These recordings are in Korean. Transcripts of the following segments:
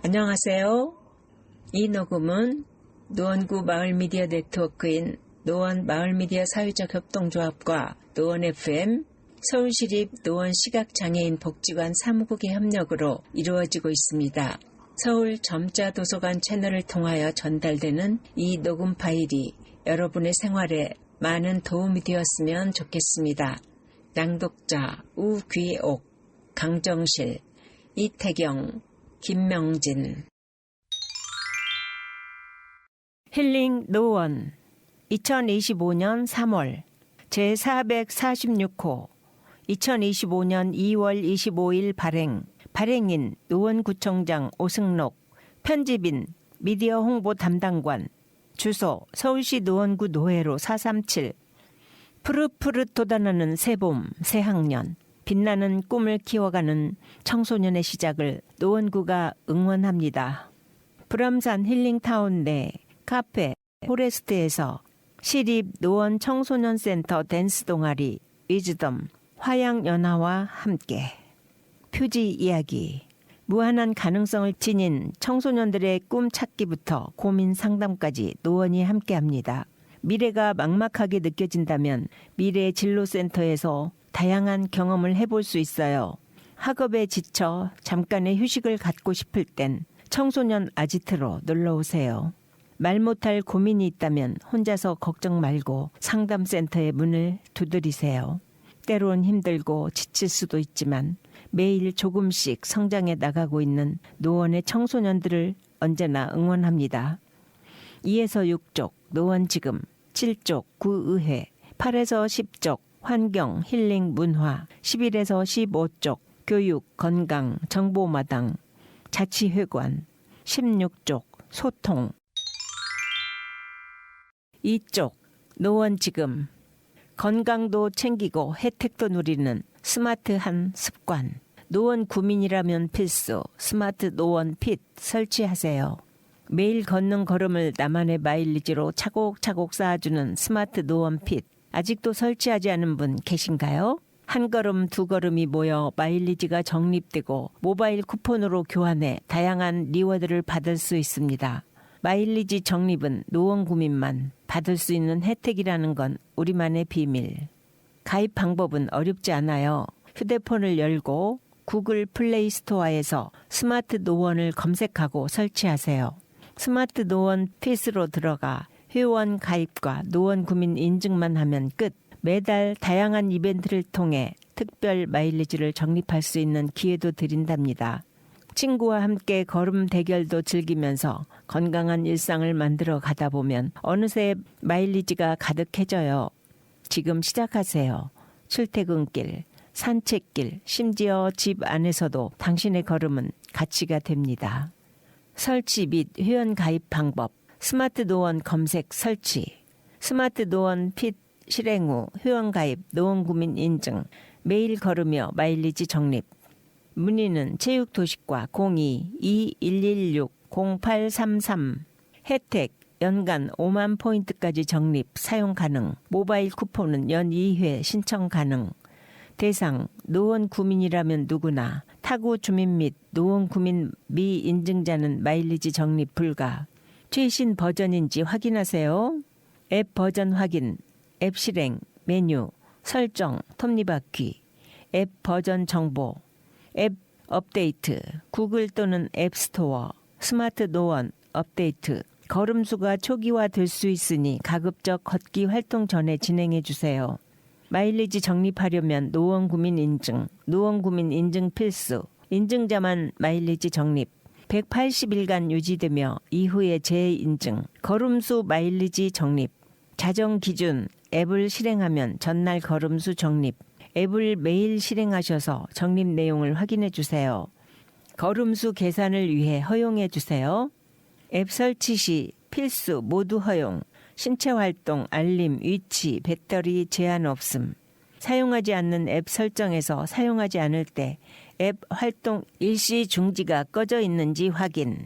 안녕하세요. 이 녹음은 노원구 마을미디어 네트워크인 노원 마을미디어 사회적 협동조합과 노원 FM, 서울시립 노원 시각장애인 복지관 사무국의 협력으로 이루어지고 있습니다. 서울 점자 도서관 채널을 통하여 전달되는 이 녹음 파일이 여러분의 생활에 많은 도움이 되었으면 좋겠습니다. 낭독자 우귀옥, 강정실, 이태경, 김명진. 힐링 노원 2025년 3월 제446호 2025년 2월 25일 발행인 노원구청장 오승록, 편집인 미디어 홍보 담당관, 주소 서울시 노원구 노회로 437. 푸릇푸릇 돋아나는 새봄, 새학년, 빛나는 꿈을 키워가는 청소년의 시작을 노원구가 응원합니다. 불암산 힐링타운 내 카페 포레스트에서 시립 노원 청소년센터 댄스 동아리 위즈덤 화양연화와 함께 표지 이야기, 무한한 가능성을 지닌 청소년들의 꿈 찾기부터 고민 상담까지 노원이 함께합니다. 미래가 막막하게 느껴진다면 미래 진로센터에서 다양한 경험을 해볼 수 있어요. 학업에 지쳐 잠깐의 휴식을 갖고 싶을 땐 청소년 아지트로 놀러오세요. 말 못할 고민이 있다면 혼자서 걱정 말고 상담센터의 문을 두드리세요. 때론 힘들고 지칠 수도 있지만 매일 조금씩 성장해 나가고 있는 노원의 청소년들을 언제나 응원합니다. 2에서 6쪽 노원 지금, 7쪽 구의회, 8에서 10쪽 환경, 힐링, 문화, 11에서 15쪽 교육, 건강, 정보마당, 자치회관, 16쪽 소통, 2쪽 노원 지금, 건강도 챙기고 혜택도 누리는 스마트한 습관, 노원 구민이라면 필수 스마트 노원 핏 설치하세요. 매일 걷는 걸음을 나만의 마일리지로 차곡차곡 쌓아주는 스마트 노원 핏, 아직도 설치하지 않은 분 계신가요? 한 걸음 두 걸음이 모여 마일리지가 적립되고 모바일 쿠폰으로 교환해 다양한 리워드를 받을 수 있습니다. 마일리지 적립은 노원 구민만 받을 수 있는 혜택이라는 건 우리만의 비밀. 가입 방법은 어렵지 않아요. 휴대폰을 열고 구글 플레이 스토어에서 스마트 노원을 검색하고 설치하세요. 스마트 노원 핏으로 들어가 회원 가입과 노원 구민 인증만 하면 끝. 매달 다양한 이벤트를 통해 특별 마일리지를 적립할 수 있는 기회도 드린답니다. 친구와 함께 걸음 대결도 즐기면서 건강한 일상을 만들어 가다 보면 어느새 마일리지가 가득해져요. 지금 시작하세요. 출퇴근길, 산책길, 심지어 집 안에서도 당신의 걸음은 가치가 됩니다. 설치 및 회원 가입 방법, 스마트 노원 검색 설치, 스마트 노원 핏 실행 후 회원 가입, 노원 구민 인증, 매일 걸으며 마일리지 적립. 문의는 체육도시과 02-2116-0833. 혜택 연간 5만 포인트까지 적립 사용 가능. 모바일 쿠폰은 연 2회 신청 가능. 대상 노원 구민이라면 누구나, 타구 주민 및 노원 구민 미인증자는 마일리지 적립 불가. 최신 버전인지 확인하세요. 앱 버전 확인, 앱 실행, 메뉴, 설정, 톱니바퀴, 앱 버전 정보, 앱 업데이트, 구글 또는 앱스토어, 스마트 노원 업데이트. 걸음수가 초기화될 수 있으니 가급적 걷기 활동 전에 진행해 주세요. 마일리지 적립하려면 노원 구민 인증, 노원 구민 인증 필수, 인증자만 마일리지 적립, 180일간 유지되며 이후에 재인증, 걸음수 마일리지 적립, 자정 기준 앱을 실행하면 전날 걸음수 적립, 앱을 매일 실행하셔서 적립 내용을 확인해 주세요. 걸음수 계산을 위해 허용해 주세요. 앱 설치 시 필수 모두 허용, 신체 활동, 알림, 위치, 배터리 제한 없음. 사용하지 않는 앱 설정에서 사용하지 않을 때 앱 활동 일시 중지가 꺼져 있는지 확인.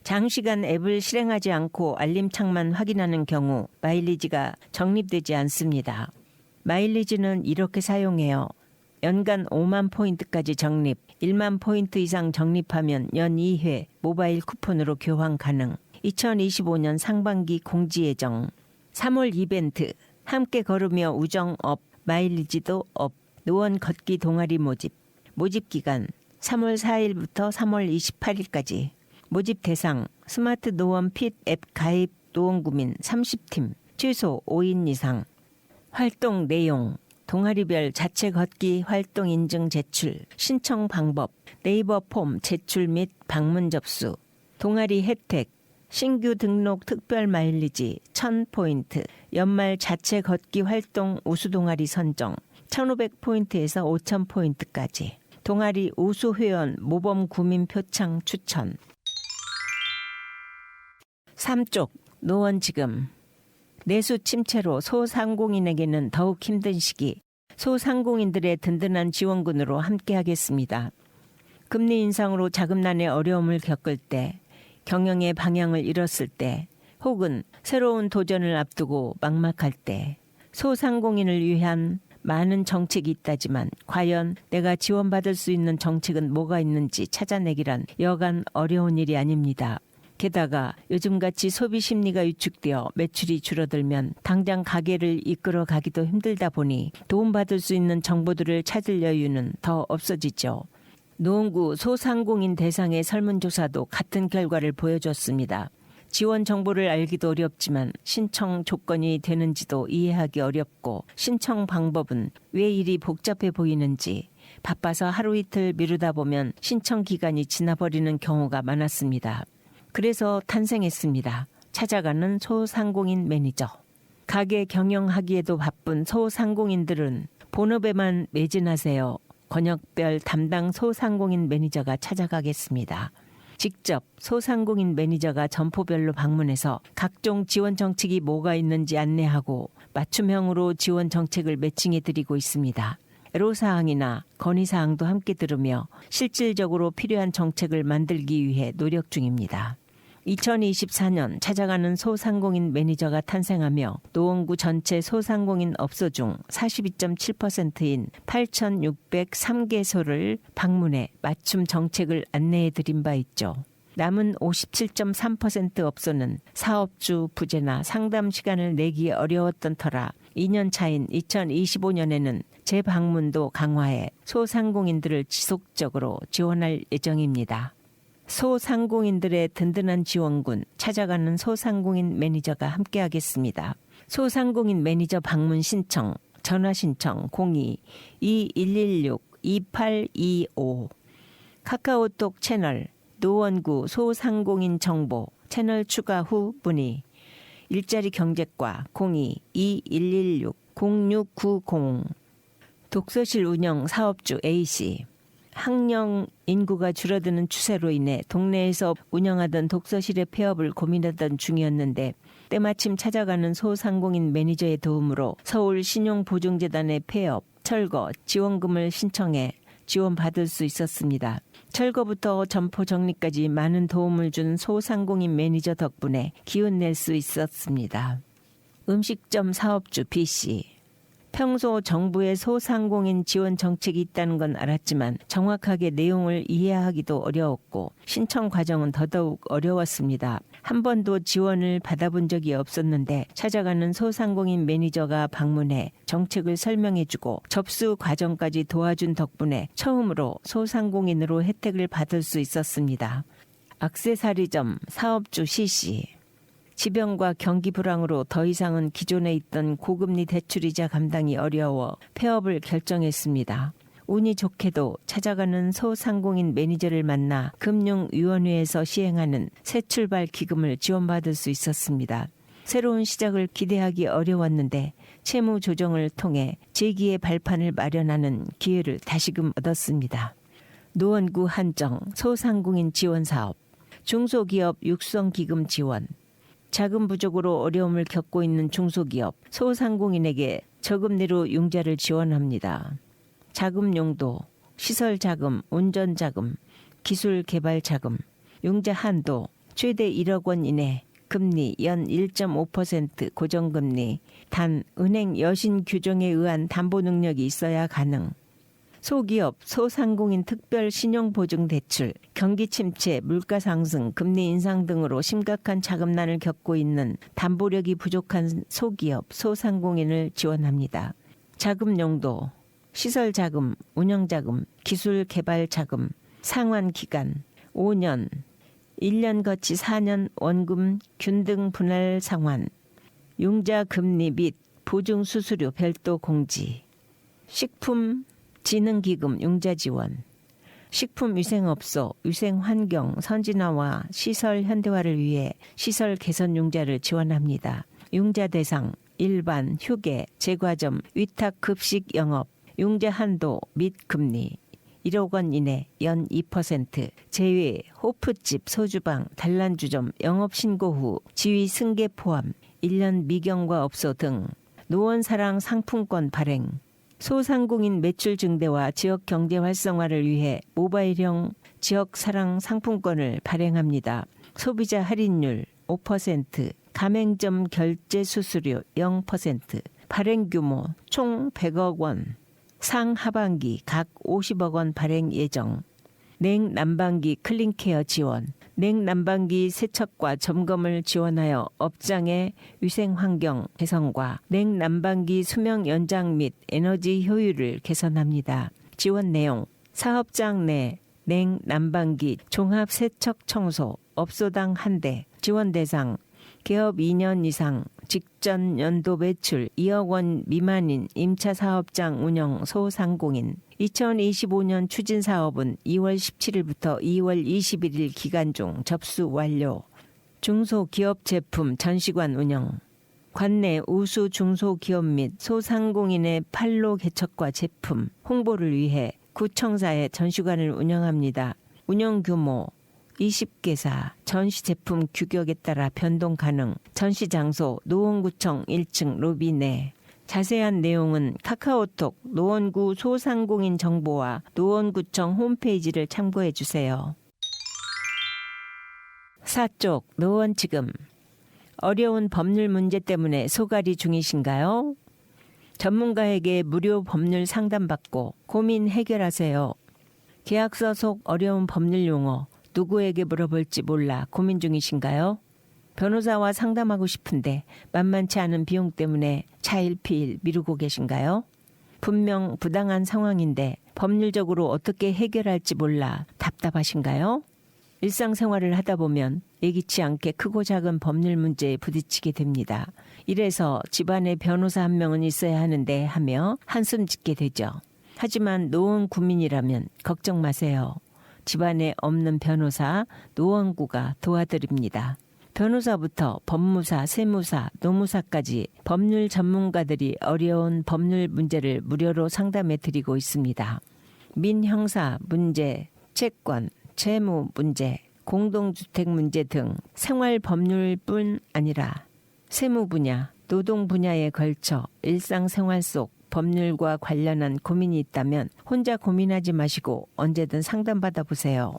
장시간 앱을 실행하지 않고 알림창만 확인하는 경우 마일리지가 적립되지 않습니다. 마일리지는 이렇게 사용해요. 연간 5만 포인트까지 적립, 1만 포인트 이상 적립하면 연 2회 모바일 쿠폰으로 교환 가능. 2025년 상반기 공지 예정. 3월 이벤트, 함께 걸으며 우정업, 마일리지도 업, 노원 걷기 동아리 모집. 모집 기간 3월 4일부터 3월 28일까지. 모집 대상, 스마트 노원 핏 앱 가입 노원구민 30팀, 최소 5인 이상. 활동 내용, 동아리별 자체 걷기 활동 인증 제출, 신청 방법, 네이버 폼 제출 및 방문 접수. 동아리 혜택, 신규 등록 특별 마일리지 1000포인트, 연말 자체 걷기 활동 우수 동아리 선정 1500포인트에서 5000포인트까지. 동아리 우수 회원 모범 구민 표창 추천. 3쪽 노원 지금. 내수 침체로 소상공인에게는 더욱 힘든 시기. 소상공인들의 든든한 지원군으로 함께하겠습니다. 금리 인상으로 자금난의 어려움을 겪을 때, 경영의 방향을 잃었을 때, 혹은 새로운 도전을 앞두고 막막할 때, 소상공인을 위한 많은 정책이 있다지만 과연 내가 지원받을 수 있는 정책은 뭐가 있는지 찾아내기란 여간 어려운 일이 아닙니다. 게다가 요즘같이 소비 심리가 위축되어 매출이 줄어들면 당장 가게를 이끌어 가기도 힘들다 보니 도움받을 수 있는 정보들을 찾을 여유는 더 없어지죠. 노원구 소상공인 대상의 설문조사도 같은 결과를 보여줬습니다. 지원 정보를 알기도 어렵지만 신청 조건이 되는지도 이해하기 어렵고, 신청 방법은 왜 이리 복잡해 보이는지, 바빠서 하루 이틀 미루다 보면 신청 기간이 지나버리는 경우가 많았습니다. 그래서 탄생했습니다. 찾아가는 소상공인 매니저. 가게 경영하기에도 바쁜 소상공인들은 본업에만 매진하세요. 권역별 담당 소상공인 매니저가 찾아가겠습니다. 직접 소상공인 매니저가 점포별로 방문해서 각종 지원 정책이 뭐가 있는지 안내하고 맞춤형으로 지원 정책을 매칭해드리고 있습니다. 애로사항이나 건의사항도 함께 들으며 실질적으로 필요한 정책을 만들기 위해 노력 중입니다. 2024년 찾아가는 소상공인 매니저가 탄생하며 노원구 전체 소상공인 업소 중 42.7%인 8,603개소를 방문해 맞춤 정책을 안내해드린 바 있죠. 남은 57.3% 업소는 사업주 부재나 상담 시간을 내기 어려웠던 터라 2년 차인 2025년에는 재방문도 강화해 소상공인들을 지속적으로 지원할 예정입니다. 소상공인들의 든든한 지원군, 찾아가는 소상공인 매니저가 함께하겠습니다. 소상공인 매니저 방문 신청, 전화 신청 02-2116-2825. 카카오톡 채널 노원구 소상공인 정보 채널 추가 후 문의. 일자리 경제과 02-2116-0690. 독서실 운영 사업주 A씨. 학령 인구가 줄어드는 추세로 인해 동네에서 운영하던 독서실의 폐업을 고민하던 중이었는데 때마침 찾아가는 소상공인 매니저의 도움으로 서울 신용보증재단의 폐업, 철거, 지원금을 신청해 지원받을 수 있었습니다. 철거부터 점포 정리까지 많은 도움을 준 소상공인 매니저 덕분에 기운 낼 수 있었습니다. 음식점 사업주 B씨. 평소 정부의 소상공인 지원 정책이 있다는 건 알았지만 정확하게 내용을 이해하기도 어려웠고 신청 과정은 더더욱 어려웠습니다. 한 번도 지원을 받아본 적이 없었는데 찾아가는 소상공인 매니저가 방문해 정책을 설명해주고 접수 과정까지 도와준 덕분에 처음으로 소상공인으로 혜택을 받을 수 있었습니다. 액세서리점 사업주 C씨. 지병과 경기 불황으로 더 이상은 기존에 있던 고금리 대출이자 감당이 어려워 폐업을 결정했습니다. 운이 좋게도 찾아가는 소상공인 매니저를 만나 금융위원회에서 시행하는 새 출발 기금을 지원받을 수 있었습니다. 새로운 시작을 기대하기 어려웠는데 채무 조정을 통해 재기의 발판을 마련하는 기회를 다시금 얻었습니다. 노원구 한정 소상공인 지원 사업, 중소기업 육성기금 지원. 자금 부족으로 어려움을 겪고 있는 중소기업, 소상공인에게 저금리로 융자를 지원합니다. 자금 용도, 시설자금, 운전자금, 기술개발자금, 융자 한도 최대 1억 원 이내, 금리 연 1.5% 고정금리, 단 은행 여신 규정에 의한 담보 능력이 있어야 가능. 소기업, 소상공인 특별 신용보증대출, 경기 침체, 물가 상승, 금리 인상 등으로 심각한 자금난을 겪고 있는 담보력이 부족한 소기업, 소상공인을 지원합니다. 자금 용도, 시설자금, 운영자금, 기술개발자금, 상환기간 5년, 1년 거치 4년 원금 균등 분할 상환, 융자 금리 및 보증 수수료 별도 공지, 식품진흥기금 융자 지원, 식품위생업소 위생환경 선진화와 시설 현대화를 위해 시설 개선 융자를 지원합니다. 융자 대상 일반, 휴게, 제과점, 위탁급식 영업, 융자 한도 및 금리 1억 원 이내 연 2%, 제외, 호프집, 소주방, 단란주점, 영업신고 후 지위 승계 포함, 1년 미경과 업소 등 노원사랑 상품권 발행, 소상공인 매출 증대와 지역 경제 활성화를 위해 모바일형 지역사랑 상품권을 발행합니다. 소비자 할인율 5%, 가맹점 결제 수수료 0%, 발행 규모 총 100억 원, 상하반기 각 50억 원 발행 예정. 냉난방기 클린케어 지원, 냉난방기 세척과 점검을 지원하여 업장의 위생환경 개선과 냉난방기 수명 연장 및 에너지 효율을 개선합니다. 지원 내용, 사업장 내 냉난방기 종합세척 청소, 업소당 1대, 지원 대상, 개업 2년 이상, 직전 연도 매출 2억 원 미만인 임차 사업장 운영 소상공인. 2025년 추진 사업은 2월 17일부터 2월 21일 기간 중 접수 완료. 중소기업 제품 전시관 운영. 관내 우수 중소기업 및 소상공인의 판로 개척과 제품 홍보를 위해 구청사에 전시관을 운영합니다. 운영 규모 20개사, 전시 제품 규격에 따라 변동 가능, 전시 장소 노원구청 1층 로비 내. 자세한 내용은 카카오톡 노원구 소상공인 정보와 노원구청 홈페이지를 참고해 주세요. 사쪽 노원지금. 어려운 법률 문제 때문에 소갈이 중이신가요? 전문가에게 무료 법률 상담받고 고민 해결하세요. 계약서 속 어려운 법률 용어 누구에게 물어볼지 몰라 고민 중이신가요? 변호사와 상담하고 싶은데 만만치 않은 비용 때문에 차일피일 미루고 계신가요? 분명 부당한 상황인데 법률적으로 어떻게 해결할지 몰라 답답하신가요? 일상생활을 하다 보면 예기치 않게 크고 작은 법률 문제에 부딪히게 됩니다. 이래서 집안에 변호사 한 명은 있어야 하는데 하며 한숨 짓게 되죠. 하지만 노원 구민이라면 걱정 마세요. 집안에 없는 변호사 노원구가 도와드립니다. 변호사부터 법무사, 세무사, 노무사까지 법률 전문가들이 어려운 법률 문제를 무료로 상담해 드리고 있습니다. 민형사 문제, 채권, 채무 문제, 공동주택 문제 등 생활 법률뿐 아니라 세무 분야, 노동 분야에 걸쳐 일상생활 속 법률과 관련한 고민이 있다면 혼자 고민하지 마시고 언제든 상담받아 보세요.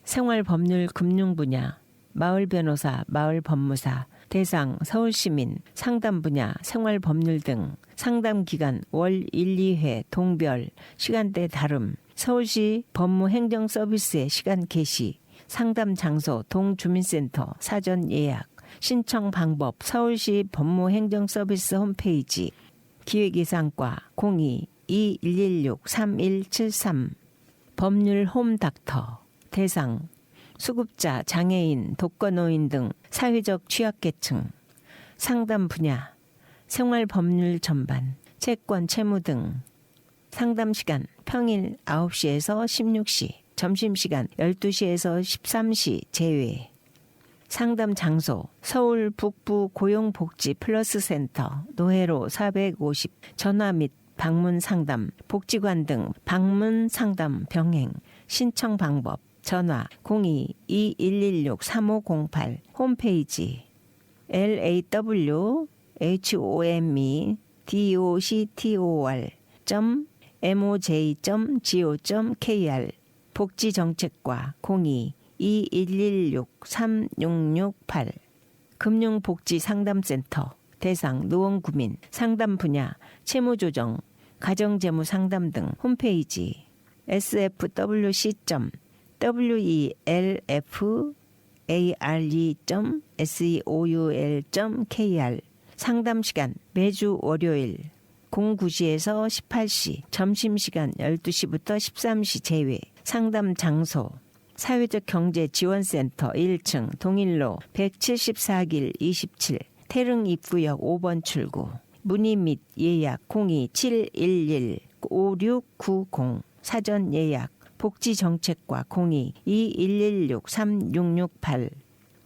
생활법률 금융 분야, 마을 변호사, 마을 법무사, 대상 서울시민, 상담 분야, 생활법률 등 상담 기간 월 1, 2회 동별, 시간대 다름, 서울시 법무행정서비스의 시간 개시, 상담 장소 동주민센터 사전 예약, 신청 방법 서울시 법무행정서비스 홈페이지, 기획예산과 02-2116-3173, 법률 홈닥터, 대상, 수급자, 장애인, 독거노인 등 사회적 취약계층, 상담 분야, 생활법률 전반, 채권, 채무 등 상담 시간 평일 9시에서 16시, 점심시간 12시에서 13시 제외. 상담 장소 서울 북부 고용복지 플러스 센터 노회로 450 전화 및 방문 상담 복지관 등 방문 상담 병행 신청 방법 전화 02-2116-3508 홈페이지 lawhomedoctor.moj.go.kr 복지정책과 02-2116-3668 금융복지상담센터 대상 노원구민 상담 분야 채무조정 가정재무 상담 등 홈페이지 sfwcwelfare.seoul.kr 상담시간 매주 월요일 09시에서 18시, 점심시간 12시부터 13시 제외. 상담 장소 사회적 경제 지원센터 1층 동일로 174길 27 태릉 입구역 5번 출구. 문의 및 예약 02-711-5690 사전 예약 복지정책과 02-2116-3668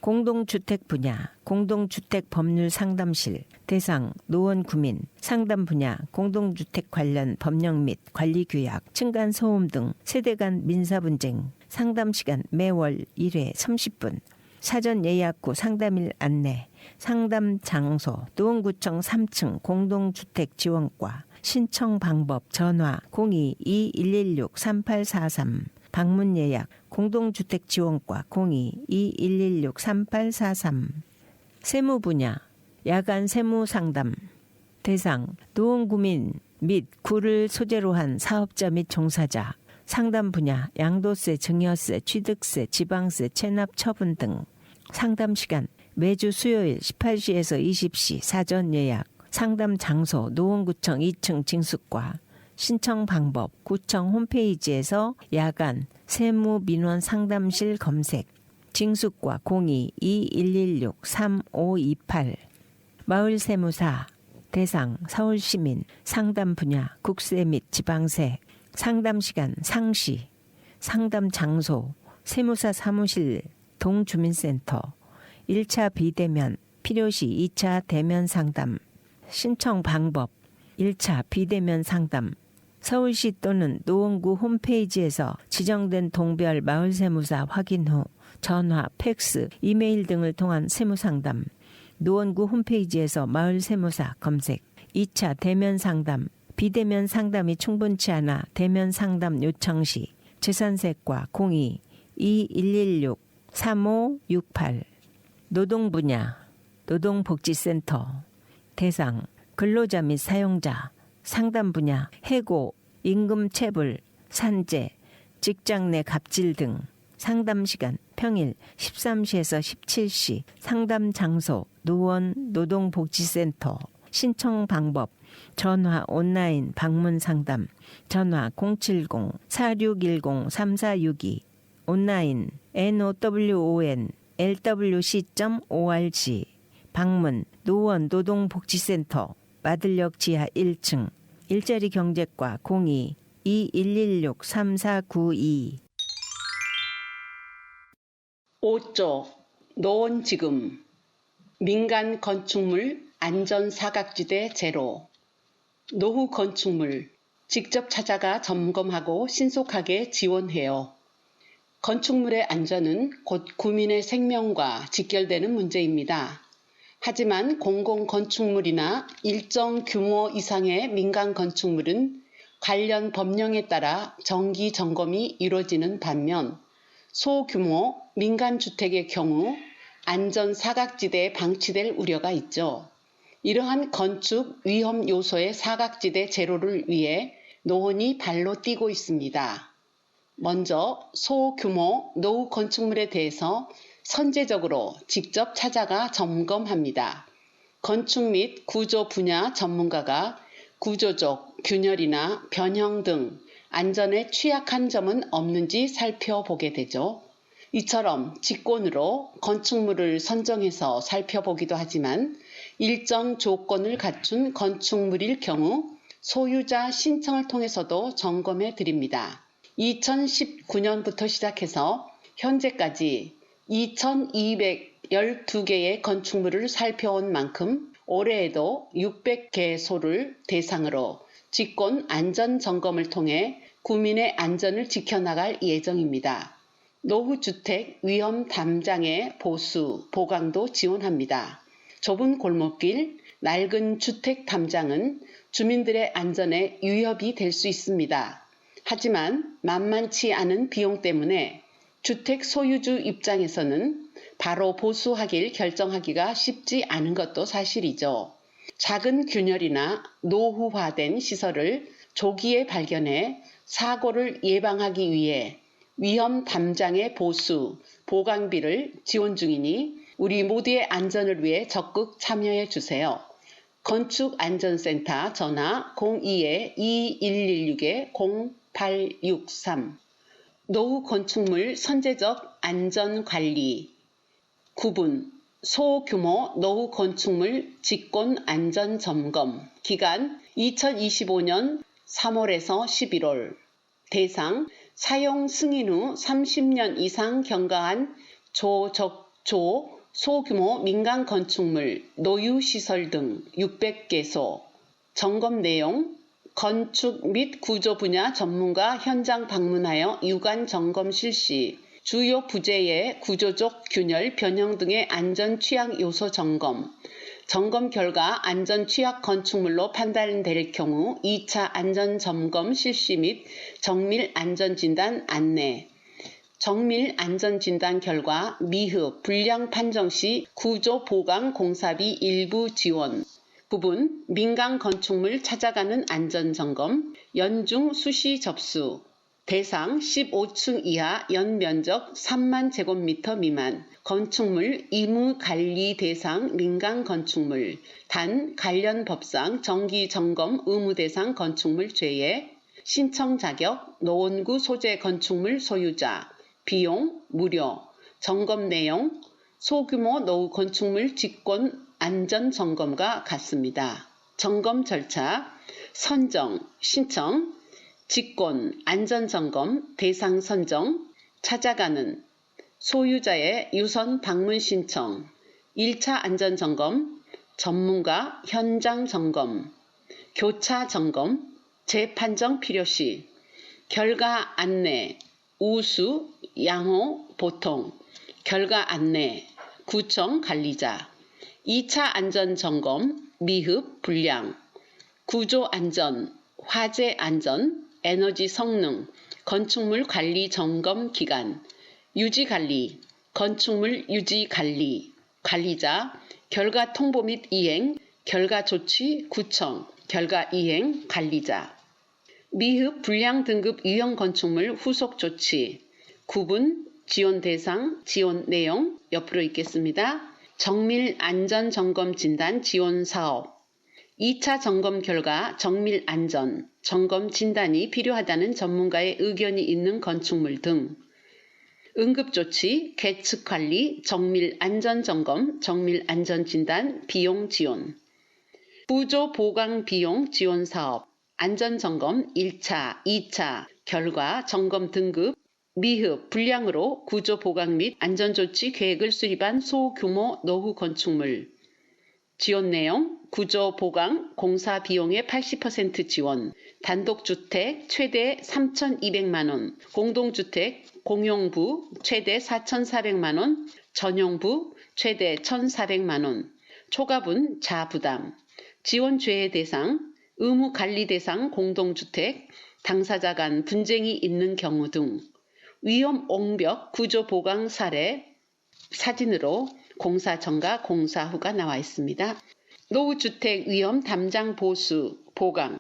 공동주택 분야 공동주택 법률 상담실 대상 노원 구민 상담 분야 공동주택 관련 법령 및 관리 규약 층간 소음 등 세대 간 민사 분쟁 상담 시간 매월 1회 30분 사전 예약 후 상담일 안내 상담 장소 노원구청 3층 공동주택 지원과 신청 방법 전화 02-2116-3843 방문 예약 공동주택지원과 02-2116-3843 세무 분야 야간 세무 상담 대상 노원구민 및 구를 소재로 한 사업자 및 종사자 상담 분야 양도세, 증여세, 취득세, 지방세, 체납 처분 등 상담 시간 매주 수요일 18시에서 20시 사전 예약 상담 장소 노원구청 2층 징수과 신청 방법 구청 홈페이지에서 야간 세무 민원 상담실 검색 징수과 02-2116-3528 마을 세무사 대상 서울시민 상담 분야 국세 및 지방세 상담 시간 상시 상담 장소 세무사 사무실 동주민센터 1차 비대면 필요시 2차 대면 상담 신청 방법 1차 비대면 상담 서울시 또는 노원구 홈페이지에서 지정된 동별 마을세무사 확인 후 전화, 팩스, 이메일 등을 통한 세무상담 노원구 홈페이지에서 마을세무사 검색 2차 대면 상담 비대면 상담이 충분치 않아 대면 상담 요청 시 재산세과 02-2116-3568 노동 분야 노동복지센터 대상 근로자 및 사용자 상담 분야 해고, 임금 체불, 산재, 직장 내 갑질 등 상담 시간 평일 13시에서 17시 상담 장소 노원 노동복지센터 신청 방법 전화 온라인 방문 상담 전화 070-4610-3462 온라인 NOWON lwc.org 방문 노원 노동복지센터 마들역 지하 1층 일자리 경제과 02-2116-3492 5조 노원지금 민간 건축물 안전사각지대 제로 노후 건축물 직접 찾아가 점검하고 신속하게 지원해요. 건축물의 안전은 곧 구민의 생명과 직결되는 문제입니다. 하지만 공공건축물이나 일정 규모 이상의 민간 건축물은 관련 법령에 따라 정기 점검이 이루어지는 반면 소규모 민간주택의 경우 안전사각지대에 방치될 우려가 있죠. 이러한 건축 위험 요소의 사각지대 제로를 위해 노원이 발로 뛰고 있습니다. 먼저 소규모 노후 건축물에 대해서 선제적으로 직접 찾아가 점검합니다. 건축 및 구조 분야 전문가가 구조적 균열이나 변형 등 안전에 취약한 점은 없는지 살펴보게 되죠. 이처럼 직권으로 건축물을 선정해서 살펴보기도 하지만 일정 조건을 갖춘 건축물일 경우 소유자 신청을 통해서도 점검해 드립니다. 2019년부터 시작해서 현재까지 2212개의 건축물을 살펴온 만큼 올해에도 600개소를 대상으로 직권 안전 점검을 통해 구민의 안전을 지켜나갈 예정입니다. 노후주택 위험 담장의 보수, 보강도 지원합니다. 좁은 골목길, 낡은 주택 담장은 주민들의 안전에 위협이 될 수 있습니다. 하지만 만만치 않은 비용 때문에 주택 소유주 입장에서는 바로 보수하길 결정하기가 쉽지 않은 것도 사실이죠. 작은 균열이나 노후화된 시설을 조기에 발견해 사고를 예방하기 위해 위험 담장의 보수, 보강비를 지원 중이니 우리 모두의 안전을 위해 적극 참여해 주세요. 건축안전센터 전화 02-2116-0863 노후 건축물 선제적 안전관리 9분 소규모 노후 건축물 직권 안전점검 기간 2025년 3월에서 11월 대상 사용 승인 후 30년 이상 경과한 조적조 소규모 민간 건축물, 노유시설 등 600개소 점검 내용 건축 및 구조 분야 전문가 현장 방문하여 유관 점검 실시 주요 부재의 구조적 균열 변형 등의 안전 취약 요소 점검 점검 결과 안전 취약 건축물로 판단될 경우 2차 안전 점검 실시 및 정밀 안전 진단 안내 정밀 안전 진단 결과 미흡 불량 판정 시 구조 보강 공사비 일부 지원 부분 민간 건축물 찾아가는 안전 점검 연중 수시 접수 대상 15층 이하 연면적 3만 제곱미터 미만 건축물 의무 관리 대상 민간 건축물 단 관련 법상 정기 점검 의무 대상 건축물 제외 신청 자격 노원구 소재 건축물 소유자 비용 무료 점검 내용 소규모 노후 건축물 직권 안전 점검과 같습니다. 점검 절차 선정 신청 직권 안전점검 대상 선정 찾아가는 소유자의 유선 방문 신청 1차 안전점검 전문가 현장 점검 교차 점검 재판정 필요시 결과 안내 우수 양호 보통 결과 안내 구청 관리자 2차 안전점검 미흡 불량 구조 안전 화재 안전 에너지 성능, 건축물 관리 점검 기간, 유지 관리, 건축물 유지 관리, 관리자, 결과 통보 및 이행, 결과 조치 구청, 결과 이행 관리자. 미흡 불량 등급 유형 건축물 후속 조치, 구분, 지원 대상, 지원 내용 옆으로 있겠습니다. 정밀 안전 점검 진단 지원 사업. 2차 점검 결과 정밀 안전, 점검 진단이 필요하다는 전문가의 의견이 있는 건축물 등 응급조치, 계측관리, 정밀 안전 점검, 정밀 안전 진단, 비용 지원 구조 보강 비용 지원 사업, 안전 점검 1차, 2차, 결과 점검 등급, 미흡, 불량으로 구조 보강 및 안전조치 계획을 수립한 소규모 노후 건축물 지원 내용 구조 보강 공사 비용의 80% 지원 단독주택 최대 3,200만원 공동주택 공용부 최대 4,400만원 전용부 최대 1,400만원 초과분 자부담 지원 죄해 대상 의무관리 대상 공동주택 당사자 간 분쟁이 있는 경우 등 위험 옹벽 구조 보강 사례 사진으로 공사 전과 공사 후가 나와 있습니다. 노후주택 위험 담장 보수, 보강,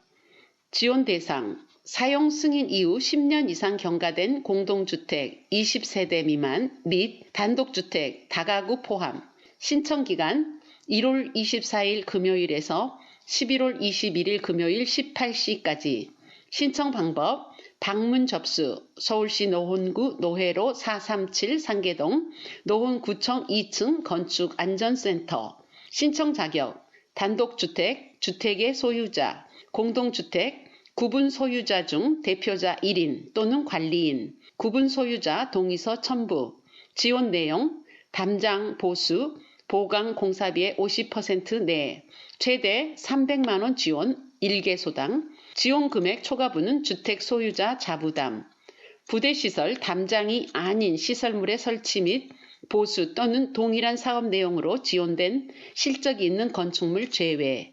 지원 대상, 사용 승인 이후 10년 이상 경과된 공동주택 20세대 미만 및 단독주택 다가구 포함, 신청기간 1월 24일 금요일에서 11월 21일 금요일 18시까지, 신청 방법, 방문 접수 서울시 노원구 노회로 437 상계동 노원구청 2층 건축안전센터 신청 자격 단독주택, 주택의 소유자, 공동주택, 구분 소유자 중 대표자 1인 또는 관리인, 구분 소유자 동의서 첨부, 지원 내용, 담장 보수, 보강 공사비의 50% 내, 최대 300만원 지원 1개소당, 지원 금액 초과분은 주택 소유자 자부담, 부대시설 담장이 아닌 시설물의 설치 및 보수 또는 동일한 사업 내용으로 지원된 실적이 있는 건축물 제외.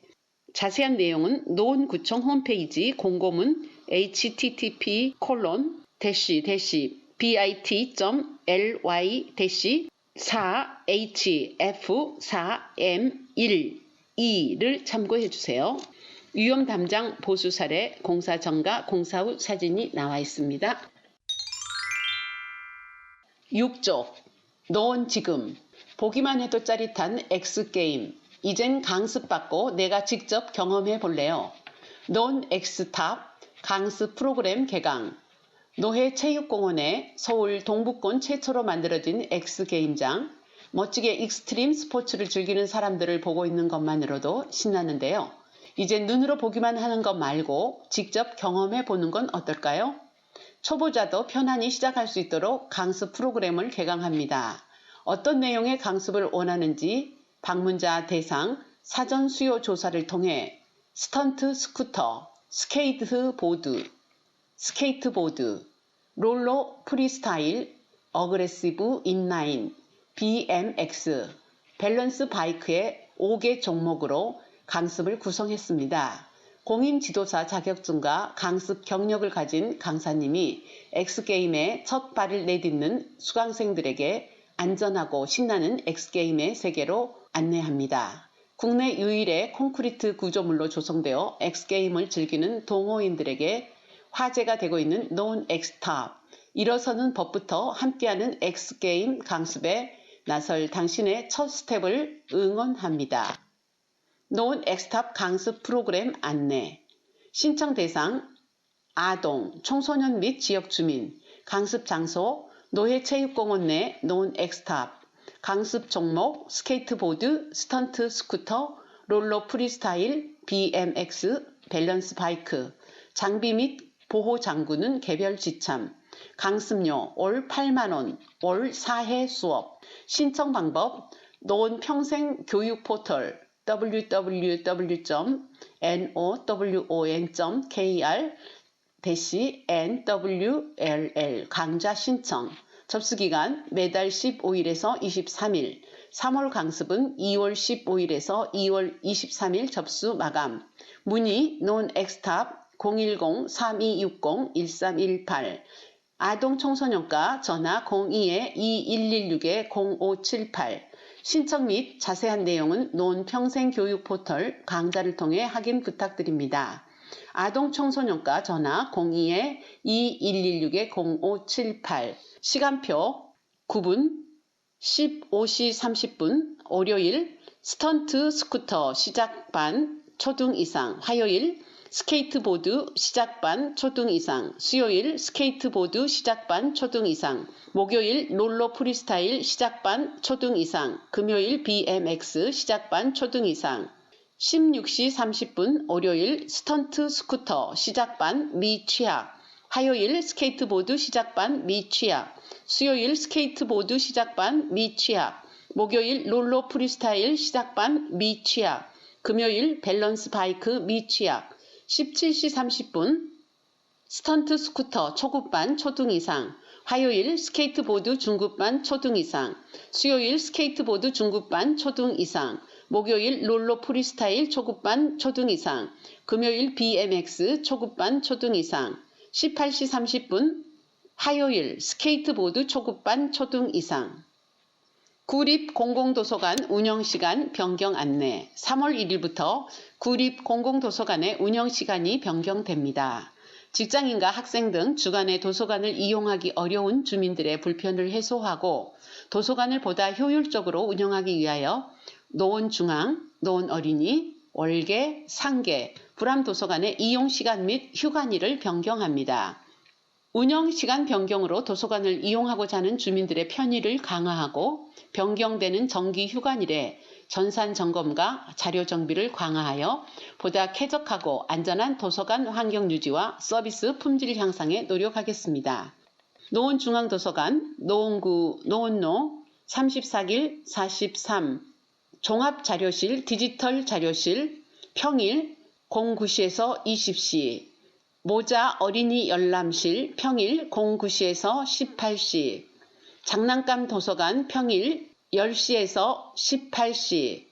자세한 내용은 노원구청 홈페이지 공고문 http://bit.ly-4hf4m12를 참고해 주세요. 위험 담장 보수 사례, 공사 전과 공사 후 사진이 나와 있습니다. 6조 노원 지금 보기만 해도 짜릿한 X게임. 이젠 강습받고 내가 직접 경험해 볼래요. 노원 X탑 강습 프로그램 개강. 노회체육공원에 서울 동북권 최초로 만들어진 X게임장. 멋지게 익스트림 스포츠를 즐기는 사람들을 보고 있는 것만으로도 신나는데요. 이제 눈으로 보기만 하는 것 말고 직접 경험해 보는 건 어떨까요? 초보자도 편안히 시작할 수 있도록 강습 프로그램을 개강합니다. 어떤 내용의 강습을 원하는지 방문자 대상 사전 수요 조사를 통해 스턴트 스쿠터, 스케이트보드, 롤러 프리스타일, 어그레시브 인라인, BMX, 밸런스 바이크의 5개 종목으로 강습을 구성했습니다. 공인 지도사 자격증과 강습 경력을 가진 강사님이 X게임에 첫 발을 내딛는 수강생들에게 안전하고 신나는 X게임의 세계로 안내합니다. 국내 유일의 콘크리트 구조물로 조성되어 X게임을 즐기는 동호인들에게 화제가 되고 있는 노원 X탑. 일어서는 법부터 함께하는 X게임 강습에 나설 당신의 첫 스텝을 응원합니다. 노원 X탑 강습 프로그램 안내. 신청 대상 아동, 청소년 및 지역 주민. 강습 장소 노회체육공원 내 노원 X탑. 강습 종목 스케이트보드, 스턴트 스쿠터, 롤러 프리스타일, BMX, 밸런스 바이크. 장비 및 보호 장구는 개별 지참. 강습료 월 8만원, 월 4회 수업. 신청 방법 노원 평생 교육 포털 www.nowon.kr-nwll 강좌 신청. 접수기간 매달 15일에서 23일. 3월 강습은 2월 15일에서 2월 23일 접수 마감. 문의 노원 X탑 010-3260-1318 아동 청소년과 전화 02-2116-0578 신청 및 자세한 내용은 노원 평생교육 포털 강좌를 통해 확인 부탁드립니다. 아동 청소년과 전화 02-2116-0578 시간표 9분 15시 30분 월요일 스턴트 스쿠터 시작반 초등 이상 화요일 스케이트보드 시작반 초등 이상 수요일 스케이트보드 시작반 초등 이상 목요일 롤러 프리스타일 시작반 초등 이상 금요일 BMX 시작반 초등 이상 16시 30분 월요일 스턴트 스쿠터 시작반 미취학 화요일 스케이트보드 시작반 미취학 수요일 스케이트보드 시작반 미취학 목요일 롤러 프리스타일 시작반 미취학 금요일 밸런스 바이크 미취학 17시 30분 스턴트 스쿠터 초급반 초등 이상 화요일 스케이트보드 중급반 초등 이상 수요일 스케이트보드 중급반 초등 이상 목요일 롤러 프리스타일 초급반 초등 이상 금요일 BMX 초급반 초등 이상 18시 30분 화요일 스케이트보드 초급반 초등 이상 구립 공공도서관 운영시간 변경 안내 3월 1일부터 구립 공공도서관의 운영시간이 변경됩니다. 직장인과 학생 등 주간에 도서관을 이용하기 어려운 주민들의 불편을 해소하고 도서관을 보다 효율적으로 운영하기 위하여 노원중앙, 노원어린이, 월계, 상계, 불암도서관의 이용시간 및 휴관일을 변경합니다. 운영시간 변경으로 도서관을 이용하고자 하는 주민들의 편의를 강화하고 변경되는 정기 휴관일에 전산 점검과 자료 정비를 강화하여 보다 쾌적하고 안전한 도서관 환경 유지와 서비스 품질 향상에 노력하겠습니다. 노원중앙도서관, 노원구 노원로 34길 43 종합자료실 디지털 자료실 평일 09시에서 20시 모자 어린이 열람실 평일 09시에서 18시 장난감 도서관 평일 10시에서 18시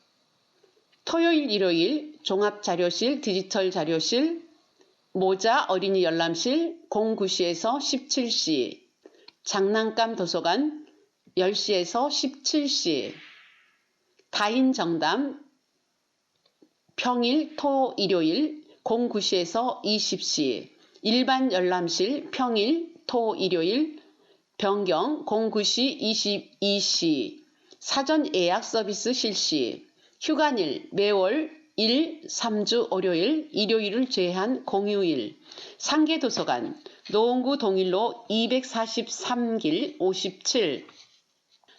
토요일 일요일 종합자료실 디지털 자료실 모자 어린이 열람실 09시에서 17시 장난감 도서관 10시에서 17시 다인정담 평일 토 일요일 09시에서 20시, 일반 열람실 평일, 토, 일요일, 변경 09시 22시, 사전 예약 서비스 실시, 휴관일 매월 1, 3주 월요일, 일요일을 제외한 공휴일, 상계도서관, 노원구 동일로 243길 57,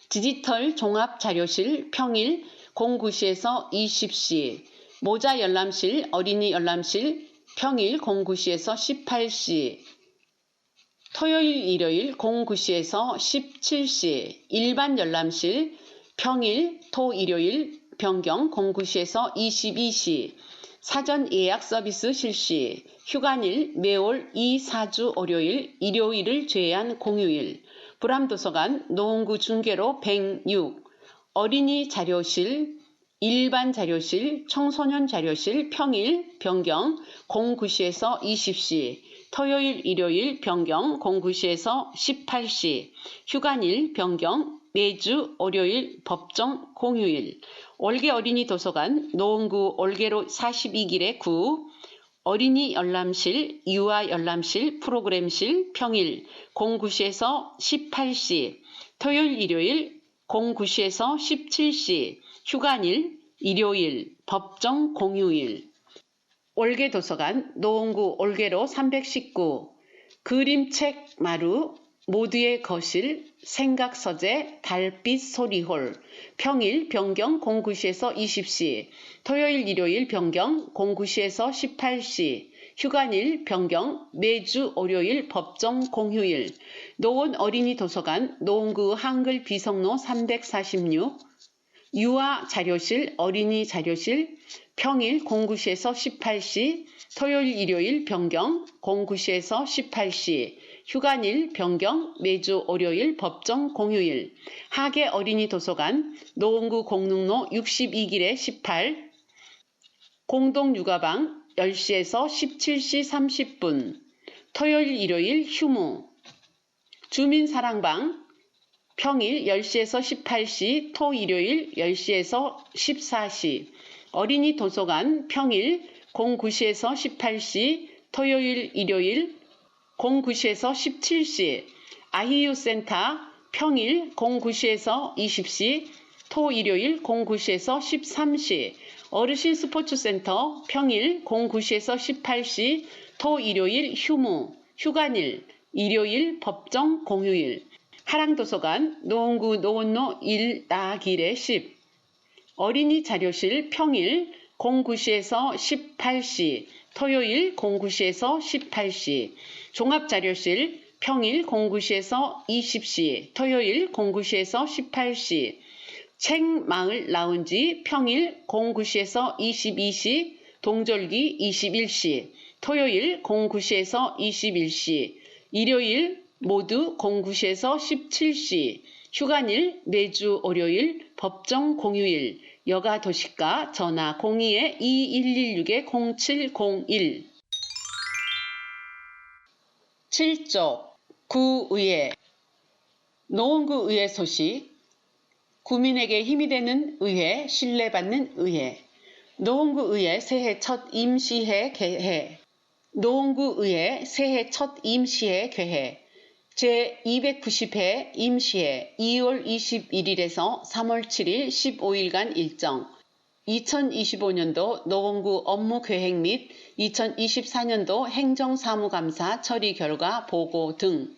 디지털 종합자료실 평일 09시에서 20시, 모자 열람실, 어린이 열람실 평일 09시에서 18시, 토요일, 일요일 09시에서 17시, 일반 열람실 평일, 토, 일요일 변경 09시에서 22시, 사전 예약 서비스 실시, 휴관일 매월 2, 4주 월요일, 일요일을 제외한 공휴일, 불암도서관 노원구 중계로 106, 어린이 자료실, 일반 자료실, 청소년 자료실 평일 변경 09시에서 20시, 토요일, 일요일 변경 09시에서 18시, 휴관일 변경 매주 월요일 법정 공휴일, 올개 어린이 도서관 노원구 올개로 42길에 9, 어린이 열람실, 유아 열람실 프로그램실 평일 09시에서 18시, 토요일, 일요일 09시에서 17시, 휴관일, 일요일 법정 공휴일, 올개 도서관 노원구 올개로 319, 그림책 마루, 모두의 거실, 생각서재, 달빛 소리홀 평일 변경 09시에서 20시, 토요일, 일요일 변경 09시에서 18시, 휴관일 변경 매주 월요일 법정 공휴일, 노원 어린이 도서관 노원구 한글 비성로 346, 유아 자료실, 어린이 자료실 평일 09시에서 18시, 토요일, 일요일 변경 09시에서 18시, 휴관일 변경 매주 월요일 법정 공휴일, 하계 어린이 도서관 노원구 공릉로 62길에 18, 공동 육아방 10시에서 17시 30분, 토요일, 일요일 휴무, 주민사랑방 평일 10시에서 18시, 토, 일요일 10시에서 14시, 어린이 도서관 평일 09시에서 18시, 토요일, 일요일 09시에서 17시, 아이유센터 평일 09시에서 20시, 토, 일요일 09시에서 13시, 어르신 스포츠센터 평일 09시에서 18시, 토, 일요일 휴무, 휴관일, 일요일 법정 공휴일, 하랑도서관 노원구 노원로 1나길에 10, 어린이 자료실 평일 09시에서 18시, 토요일 09시에서 18시, 종합자료실 평일 09시에서 20시, 토요일 09시에서 18시, 책마을 라운지 평일 09시에서 22시, 동절기 21시, 토요일 09시에서 21시, 일요일 모두 09시에서 17시, 휴관일 매주 월요일 법정 공휴일, 여가 도시가 전화 02-2116-0701. 7조 구의회, 노원구 의회 소식, 구민에게 힘이 되는 의회, 신뢰받는 의회, 노원구 의회 새해 첫 임시회 개회, 노원구 의회 새해 첫 임시회 개회, 제290회 임시회 2월 21일에서 3월 7일 15일간 일정, 2025년도 노원구 업무 계획 및 2024년도 행정사무감사 처리 결과 보고 등.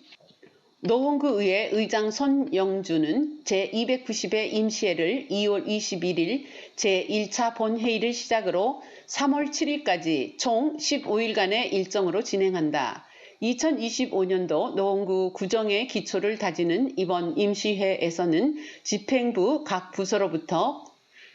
노원구 의회 의장 손영주는 제290회 임시회를 2월 21일 제1차 본회의를 시작으로 3월 7일까지 총 15일간의 일정으로 진행한다. 2025년도 노원구 구정의 기초를 다지는 이번 임시회에서는 집행부 각 부서로부터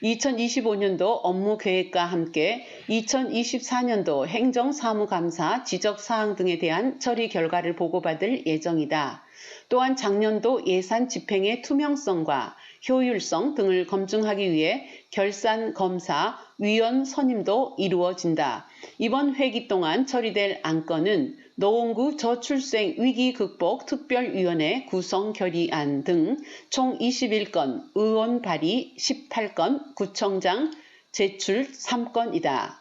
2025년도 업무 계획과 함께 2024년도 행정사무감사 지적사항 등에 대한 처리 결과를 보고받을 예정이다. 또한 작년도 예산 집행의 투명성과 효율성 등을 검증하기 위해 결산 검사, 위원 선임도 이루어진다. 이번 회기 동안 처리될 안건은 노원구 저출생 위기 극복 특별위원회 구성 결의안 등 총 21건, 의원 발의 18건, 구청장 제출 3건이다.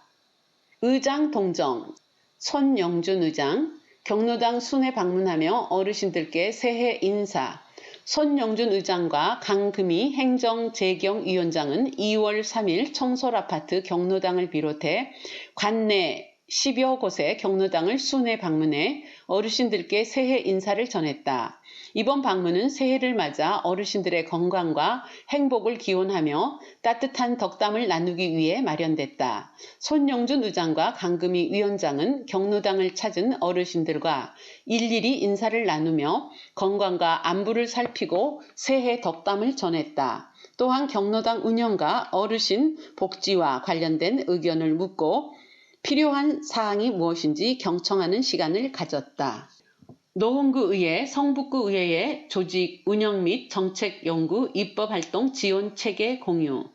의장 동정, 손영준 의장, 경로당 순회 방문하며 어르신들께 새해 인사. 손영준 의장과 강금희 행정재경위원장은 2월 3일 청솔아파트 경로당을 비롯해 관내 10여 곳의 경로당을 순회 방문해 어르신들께 새해 인사를 전했다. 이번 방문은 새해를 맞아 어르신들의 건강과 행복을 기원하며 따뜻한 덕담을 나누기 위해 마련됐다. 손영준 의장과 강금희 위원장은 경로당을 찾은 어르신들과 일일이 인사를 나누며 건강과 안부를 살피고 새해 덕담을 전했다. 또한 경로당 운영과 어르신 복지와 관련된 의견을 묻고 필요한 사항이 무엇인지 경청하는 시간을 가졌다. 노원구의회, 성북구의회의 조직 운영 및 정책 연구, 입법활동 지원 체계 공유.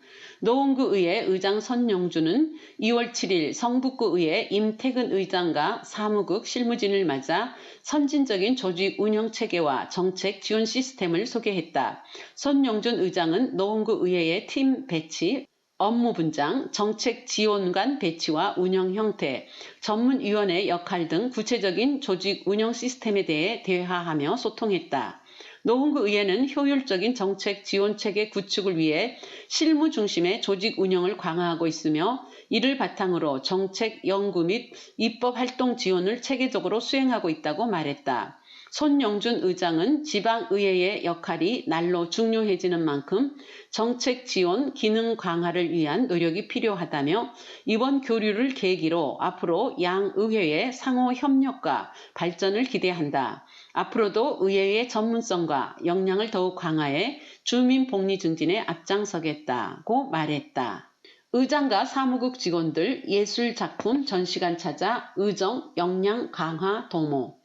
노원구의회 의장 손영준은 2월 7일 성북구의회 임태근 의장과 사무국 실무진을 맞아 선진적인 조직 운영 체계와 정책 지원 시스템을 소개했다. 손영준 의장은 노원구의회의 팀 배치, 업무 분장, 정책 지원관 배치와 운영 형태, 전문위원회 역할 등 구체적인 조직 운영 시스템에 대해 대화하며 소통했다. 노원구의회는 효율적인 정책 지원 체계 구축을 위해 실무 중심의 조직 운영을 강화하고 있으며 이를 바탕으로 정책 연구 및 입법 활동 지원을 체계적으로 수행하고 있다고 말했다. 손영준 의장은 지방의회의 역할이 날로 중요해지는 만큼 정책 지원 기능 강화를 위한 노력이 필요하다며 이번 교류를 계기로 앞으로 양 의회의 상호 협력과 발전을 기대한다. 앞으로도 의회의 전문성과 역량을 더욱 강화해 주민 복리 증진에 앞장서겠다고 말했다. 의장과 사무국 직원들 예술작품 전시관 찾아 의정 역량 강화 도모.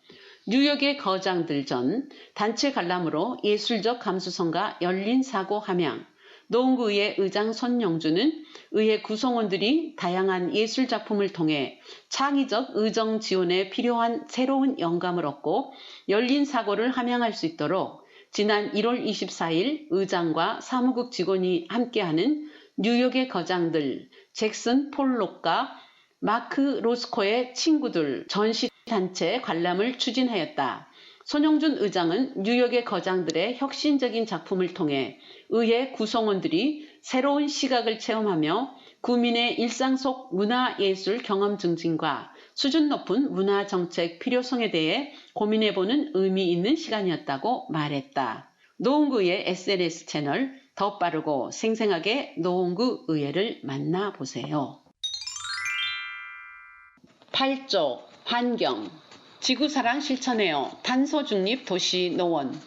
뉴욕의 거장들 전 단체 관람으로 예술적 감수성과 열린 사고 함양. 노원구의회 의장 손영준은 의회 구성원들이 다양한 예술작품을 통해 창의적 의정 지원에 필요한 새로운 영감을 얻고 열린 사고를 함양할 수 있도록 지난 1월 24일 의장과 사무국 직원이 함께하는 뉴욕의 거장들 잭슨 폴록과 마크 로스코의 친구들 전시단체 관람을 추진하였다. 손영준 의장은 뉴욕의 거장들의 혁신적인 작품을 통해 의회 구성원들이 새로운 시각을 체험하며 구민의 일상 속 문화예술 경험 증진과 수준 높은 문화정책 필요성에 대해 고민해보는 의미 있는 시간이었다고 말했다. 노원구의 SNS 채널 더 빠르고 생생하게 노원구 의회를 만나보세요. 8조 환경 지구사랑 실천해요. 탄소중립 도시노원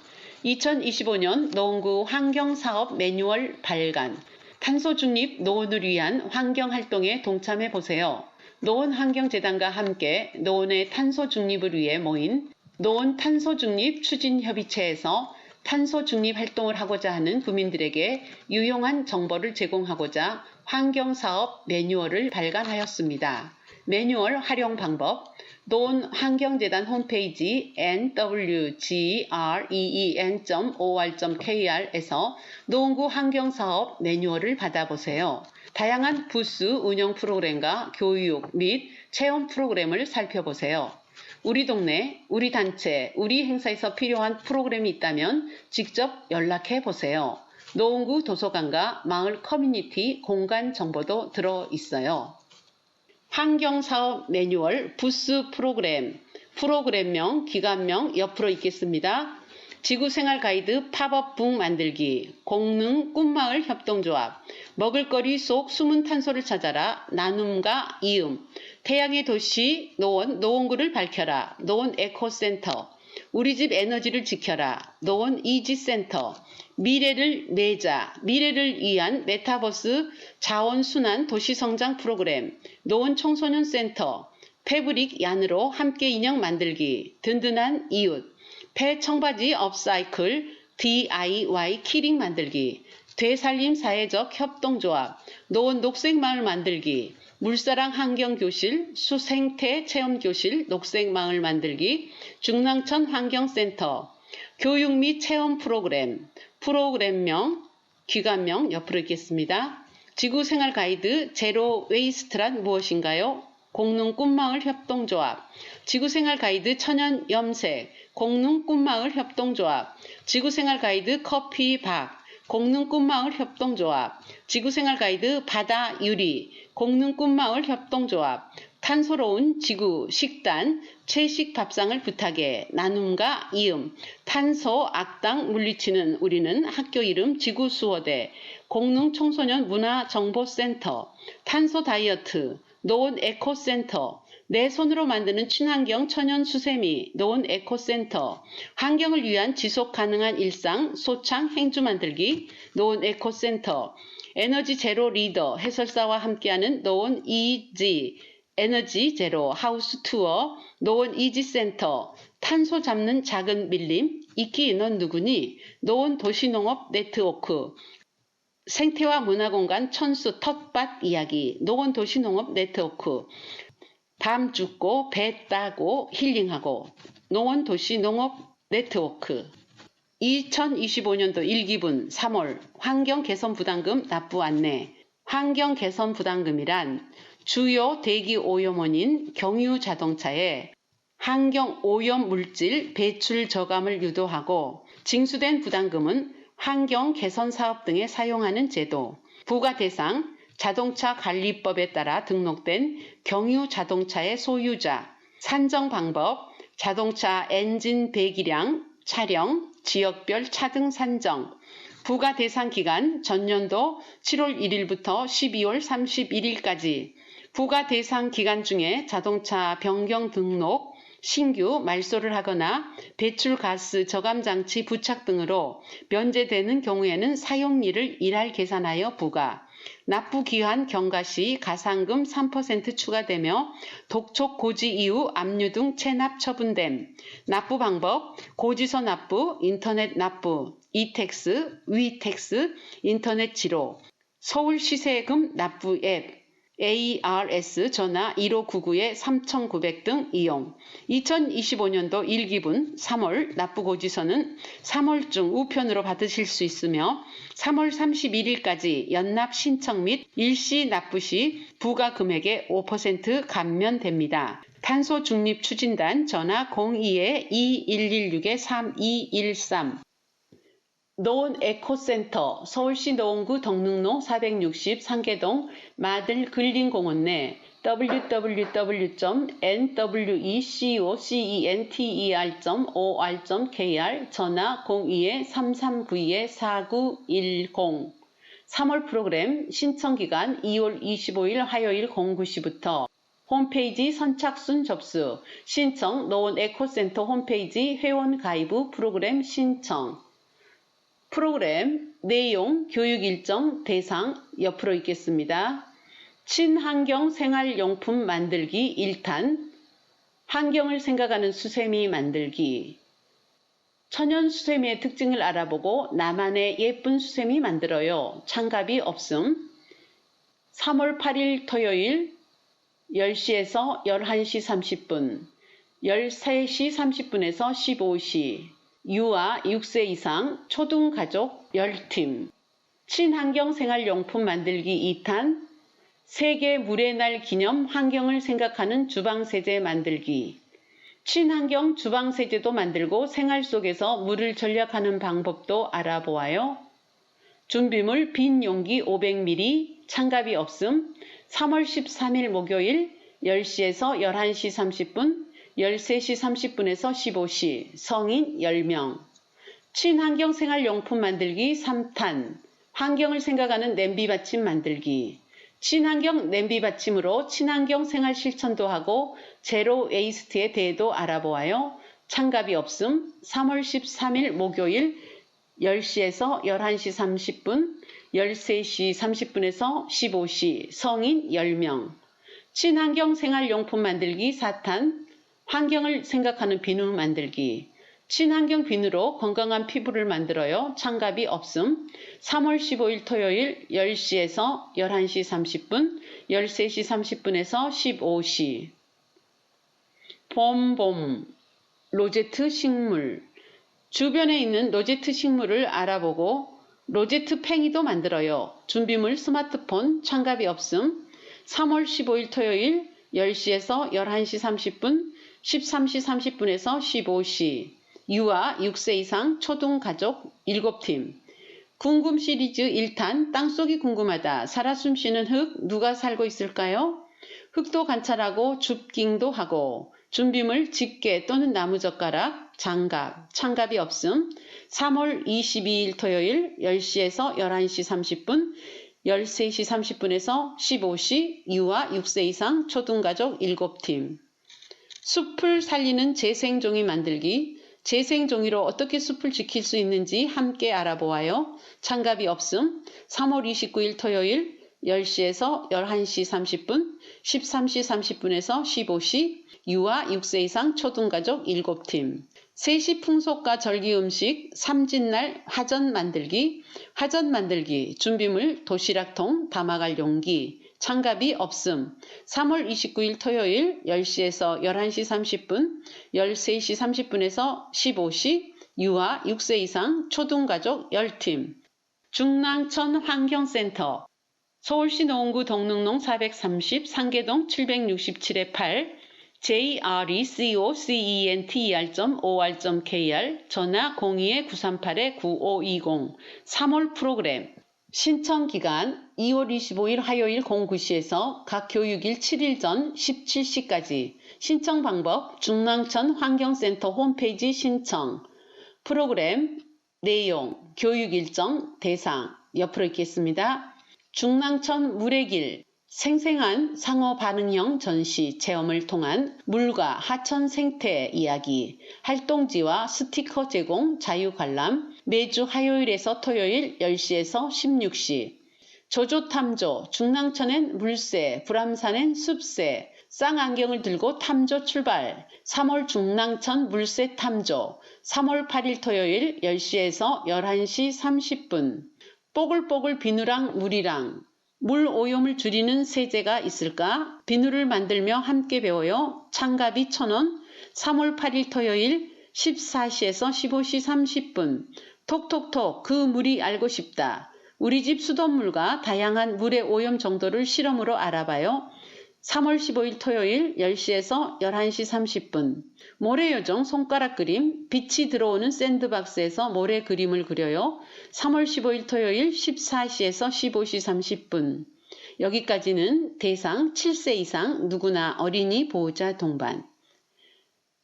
2025년 노원구 환경사업 매뉴얼 발간 탄소중립 노원을 위한 환경활동에 동참해보세요. 노원환경재단과 함께 노원의 탄소중립을 위해 모인 노원 탄소중립 추진협의체에서 탄소중립 활동을 하고자 하는 구민들에게 유용한 정보를 제공하고자 환경사업 매뉴얼을 발간하였습니다. 매뉴얼 활용 방법 노원 환경재단 홈페이지 nwgreen.or.kr에서 노원구 환경사업 매뉴얼을 받아보세요. 다양한 부스 운영 프로그램과 교육 및 체험 프로그램을 살펴보세요. 우리 동네, 우리 단체, 우리 행사에서 필요한 프로그램이 있다면 직접 연락해 보세요. 노원구 도서관과 마을 커뮤니티 공간 정보도 들어 있어요. 환경사업 매뉴얼 부스 프로그램명, 기관명 옆으로 있겠습니다. 지구생활 가이드 팝업 북 만들기, 공릉 꿈마을 협동조합, 먹을거리 속 숨은 탄소를 찾아라, 나눔과 이음, 태양의 도시 노원, 노원구를 밝혀라, 노원 에코센터, 우리집 에너지를 지켜라, 노원 이지센터, 미래를 내자, 미래를 위한 메타버스 자원순환 도시성장 프로그램, 노원 청소년센터, 패브릭 얀으로 함께 인형 만들기, 든든한 이웃, 폐 청바지 업사이클, DIY 키링 만들기, 되살림 사회적 협동조합, 노원 녹색마을 만들기, 물사랑 환경교실, 수생태 체험교실, 녹색마을 만들기, 중랑천 환경센터, 교육 및 체험 프로그램명, 기관명 옆으로 있겠습니다. 지구생활 가이드 제로 웨이스트란 무엇인가요? 공릉 꿈마을 협동조합, 지구생활 가이드 천연 염색, 공릉 꿈마을 협동조합, 지구생활 가이드 커피 박, 공릉 꿈마을 협동조합, 지구생활 가이드 바다 유리, 공릉 꿈마을 협동조합, 탄소로운 지구 식단 채식 밥상을 부탁해 나눔과 이음, 탄소 악당 물리치는 우리는 학교 이름 지구수호대, 공릉 청소년 문화정보센터, 탄소 다이어트, 노원 에코센터, 내 손으로 만드는 친환경 천연 수세미, 노원 에코센터, 환경을 위한 지속 가능한 일상 소창 행주 만들기, 노원 에코센터, 에너지 제로 리더 해설사와 함께하는 노원 이지, 에너지 제로 하우스 투어, 노원 이지센터, 탄소 잡는 작은 밀림, 이끼 넌 누구니, 노원 도시농업 네트워크, 생태와 문화공간 천수 텃밭 이야기, 노원 도시농업 네트워크, 밤 죽고 배 따고 힐링하고, 노원 도시농업 네트워크. 2025년도 1기분 3월 환경개선부담금 납부 안내. 환경개선부담금이란 주요 대기 오염원인 경유자동차에 환경오염물질 배출 저감을 유도하고 징수된 부담금은 환경개선사업 등에 사용하는 제도. 부과 대상 자동차관리법에 따라 등록된 경유자동차의 소유자, 산정 방법, 자동차 엔진 배기량, 차량, 지역별 차등 산정, 부과 대상 기간 전년도 7월 1일부터 12월 31일까지, 부과 대상 기간 중에 자동차 변경 등록, 신규 말소를 하거나 배출가스 저감장치 부착 등으로 면제되는 경우에는 사용일을 일할 계산하여 부과, 납부기한 경과 시 가산금 3% 추가되며 독촉 고지 이후 압류 등 체납 처분됨. 납부 방법, 고지서 납부, 인터넷 납부, 이택스, 위택스, 인터넷 지로, 서울시세금 납부 앱, ARS 전화 1599-3900 등 이용. 2025년도 1기분 3월 납부고지서는 3월 중 우편으로 받으실 수 있으며 3월 31일까지 연납 신청 및 일시 납부 시 부과 금액의 5% 감면됩니다. 탄소 중립 추진단 전화 02-2116-3213. 노원 에코센터 서울시 노원구 덕능로 460 상계동 마들 근린공원 내 www.nwecocenter.or.kr 전화 02-3392-4910. 3월 프로그램 신청기간 2월 25일 화요일 09시부터 홈페이지 선착순 접수, 신청 노원 에코센터 홈페이지 회원 가입 후 프로그램 신청. 프로그램 내용, 교육 일정, 대상 옆으로 있겠습니다. 친환경 생활용품 만들기 1탄, 환경을 생각하는 수세미 만들기. 천연 수세미의 특징을 알아보고 나만의 예쁜 수세미 만들어요. 참가비 없음. 3월 8일 토요일 10시에서 11시 30분, 13시 30분에서 15시. 유아 6세 이상 초등가족 10팀. 친환경 생활용품 만들기 2탄, 세계 물의 날 기념 환경을 생각하는 주방세제 만들기. 친환경 주방세제도 만들고 생활 속에서 물을 절약하는 방법도 알아보아요. 준비물 빈 용기 500ml, 참가비 없음. 3월 13일 목요일 10시에서 11시 30분, 13시 30분에서 15시, 성인 10명. 친환경 생활용품 만들기 3탄, 환경을 생각하는 냄비 받침 만들기. 친환경 냄비 받침으로 친환경 생활 실천도 하고 제로 웨이스트에 대해도 알아보아요. 참가비 없음. 3월 13일 목요일 10시에서 11시 30분, 13시 30분에서 15시, 성인 10명. 친환경 생활용품 만들기 4탄, 환경을 생각하는 비누 만들기. 친환경 비누로 건강한 피부를 만들어요. 참가비 없음. 3월 15일 토요일 10시에서 11시 30분, 13시 30분에서 15시. 봄봄 로제트 식물. 주변에 있는 로제트 식물을 알아보고 로제트 팽이도 만들어요. 준비물 스마트폰, 참가비 없음. 3월 15일 토요일 10시에서 11시 30분, 13시 30분에서 15시. 유아 6세 이상 초등 가족 7팀. 궁금 시리즈 1탄 땅속이 궁금하다. 살아 숨쉬는 흙 누가 살고 있을까요? 흙도 관찰하고 줍깅도 하고 준비물 집게 또는 나무젓가락, 장갑, 창갑이 없음. 3월 22일 토요일 10시에서 11시 30분, 13시 30분에서 15시 유아 6세 이상 초등가족 7팀. 숲을 살리는 재생종이 만들기. 재생종이로 어떻게 숲을 지킬 수 있는지 함께 알아보아요. 장갑이 없음. 3월 29일 토요일 10시에서 11시 30분, 13시 30분에서 15시 유아 6세 이상 초등가족 7팀. 세시 풍속과 절기 음식, 삼진날 화전 만들기. 화전 만들기 준비물 도시락통, 담아갈 용기. 장갑이 없음. 3월 29일 토요일 10시에서 11시 30분, 13시 30분에서 15시 유아 6세 이상 초등가족 10팀. 중랑천 환경센터. 서울시 노원구 동릉동 430, 상계동 767-8, jrecocenter.or.kr, 전화 02-938-9520, 3월 프로그램. 신청기간 2월 25일 화요일 09시에서 각 교육일 7일 전 17시까지. 신청 방법 중랑천 환경센터 홈페이지 신청. 프로그램 내용, 교육 일정, 대상 옆으로 읽겠습니다. 중랑천 물의 길, 생생한 상호 반응형 전시 체험을 통한 물과 하천 생태 이야기, 활동지와 스티커 제공 자유 관람, 매주 화요일에서 토요일 10시에서 16시. 조조탐조, 중랑천엔 물새, 불암산엔 숲새, 쌍안경을 들고 탐조 출발. 3월 중랑천 물새 탐조, 3월 8일 토요일 10시에서 11시 30분. 뽀글뽀글 비누랑 물이랑 물 오염을 줄이는 세제가 있을까? 비누를 만들며 함께 배워요. 장갑이 1,000원. 3월 8일 토요일 14시에서 15시 30분. 톡톡톡 그 물이 알고 싶다. 우리 집 수돗물과 다양한 물의 오염 정도를 실험으로 알아봐요. 3월 15일 토요일 10시에서 11시 30분. 모래요정 손가락 그림, 빛이 들어오는 샌드박스에서 모래 그림을 그려요. 3월 15일 토요일 14시에서 15시 30분. 여기까지는 대상 7세 이상 누구나 어린이 보호자 동반.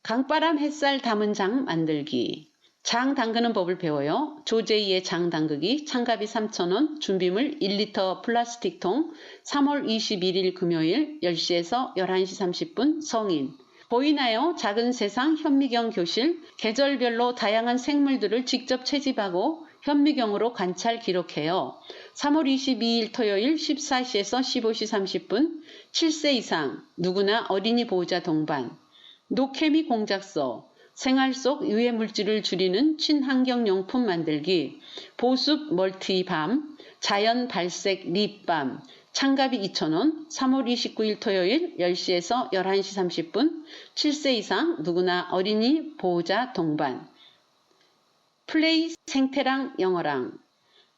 강바람 햇살 담은 장 만들기. 장 담그는 법을 배워요. 조제이의 장 담그기, 장갑이 3,000원, 준비물 1리터 플라스틱통, 3월 21일 금요일 10시에서 11시 30분 성인. 보이나요? 작은 세상 현미경 교실. 계절별로 다양한 생물들을 직접 채집하고 현미경으로 관찰 기록해요. 3월 22일 토요일 14시에서 15시 30분. 7세 이상 누구나 어린이 보호자 동반. 노케미 공작소. 생활 속 유해 물질을 줄이는 친환경용품 만들기, 보습 멀티밤, 자연 발색 립밤, 장갑이 2,000원, 3월 29일 토요일 10시에서 11시 30분, 7세 이상 누구나 어린이 보호자 동반. 플레이 생태랑 영어랑.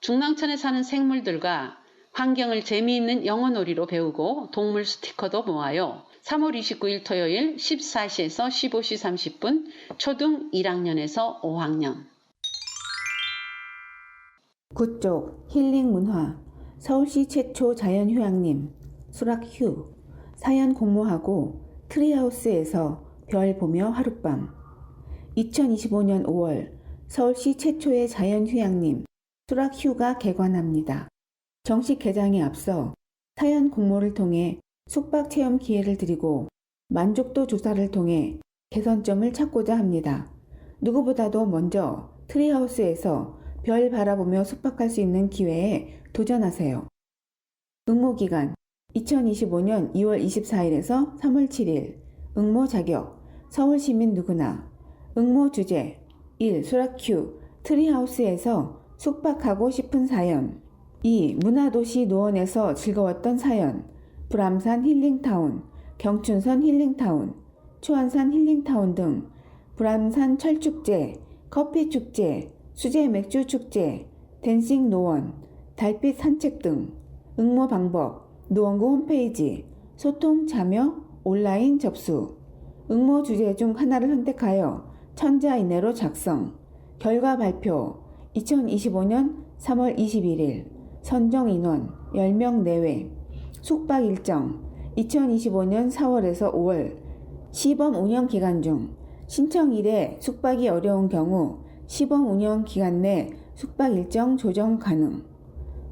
중랑천에 사는 생물들과 환경을 재미있는 영어놀이로 배우고 동물 스티커도 모아요. 3월 29일 토요일 14시에서 15시 30분, 초등 1학년에서 5학년. 구쪽 힐링 문화. 서울시 최초 자연휴양림 수락휴. 사연 공모하고 트리하우스에서 별 보며 하룻밤. 2025년 5월 서울시 최초의 자연휴양림 수락휴가 개관합니다. 정식 개장에 앞서 사연 공모를 통해 숙박 체험 기회를 드리고 만족도 조사를 통해 개선점을 찾고자 합니다. 누구보다도 먼저 트리하우스에서 별 바라보며 숙박할 수 있는 기회에 도전하세요. 응모기간 2025년 2월 24일에서 3월 7일. 응모 자격 서울시민 누구나. 응모 주제 1. 수락휴 트리하우스에서 숙박하고 싶은 사연. 2. 문화도시 노원에서 즐거웠던 사연. 불암산 힐링타운, 경춘선 힐링타운, 초안산 힐링타운 등 불암산 철축제, 커피축제, 수제 맥주축제, 댄싱 노원, 달빛 산책 등. 응모 방법, 노원구 홈페이지, 소통 참여 온라인 접수. 응모 주제 중 하나를 선택하여 천자 이내로 작성. 결과 발표. 2025년 3월 21일. 선정 인원 10명 내외. 숙박 일정. 2025년 4월에서 5월. 시범 운영 기간 중 신청일에 숙박이 어려운 경우 시범 운영 기간 내 숙박 일정 조정 가능.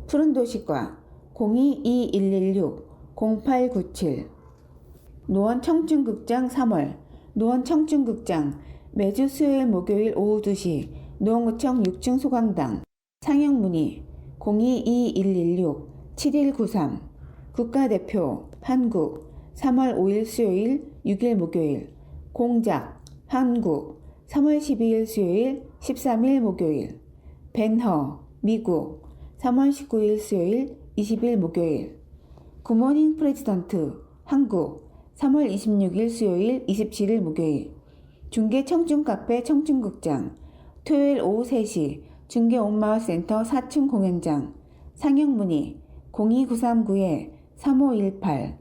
푸른도시과 02-2116-0897. 노원 청춘극장 3월. 노원 청춘극장 매주 수요일 목요일 오후 2시 노원구청 6층 소강당. 상영 문의 02-2116-7193. 국가대표 한국 3월 5일 수요일 6일 목요일. 공작 한국 3월 12일 수요일 13일 목요일. 벤허 미국 3월 19일 수요일 20일 목요일. 굿모닝 프레지던트 한국 3월 26일 수요일 27일 목요일. 중계 청춘카페 청춘극장 토요일 오후 3시 중계 온마을센터 4층 공연장. 상영 문의 02939-3518.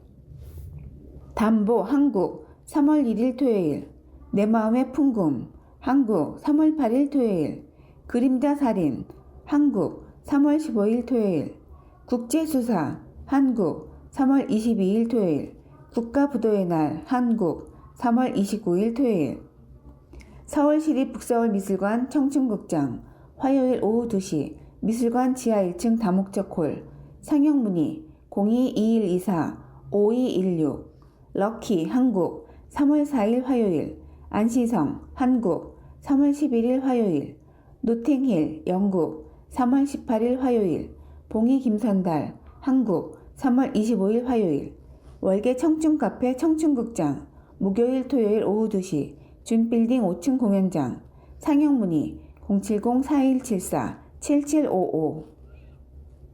담보 한국 3월 1일 토요일. 내 마음의 풍금 한국 3월 8일 토요일. 그림자 살인 한국 3월 15일 토요일. 국제수사 한국 3월 22일 토요일. 국가부도의 날 한국 3월 29일 토요일. 서울시립 북서울미술관 청춘극장 화요일 오후 2시 미술관 지하 1층 다목적 홀. 상영 문의 02-2124-5216. 럭키 한국 3월 4일 화요일. 안시성 한국 3월 11일 화요일. 노팅힐 영국 3월 18일 화요일. 봉이 김선달 한국 3월 25일 화요일. 월계 청춘카페 청춘극장 목요일 토요일 오후 2시 준빌딩 5층 공연장. 상영 문의 070-4174-7755.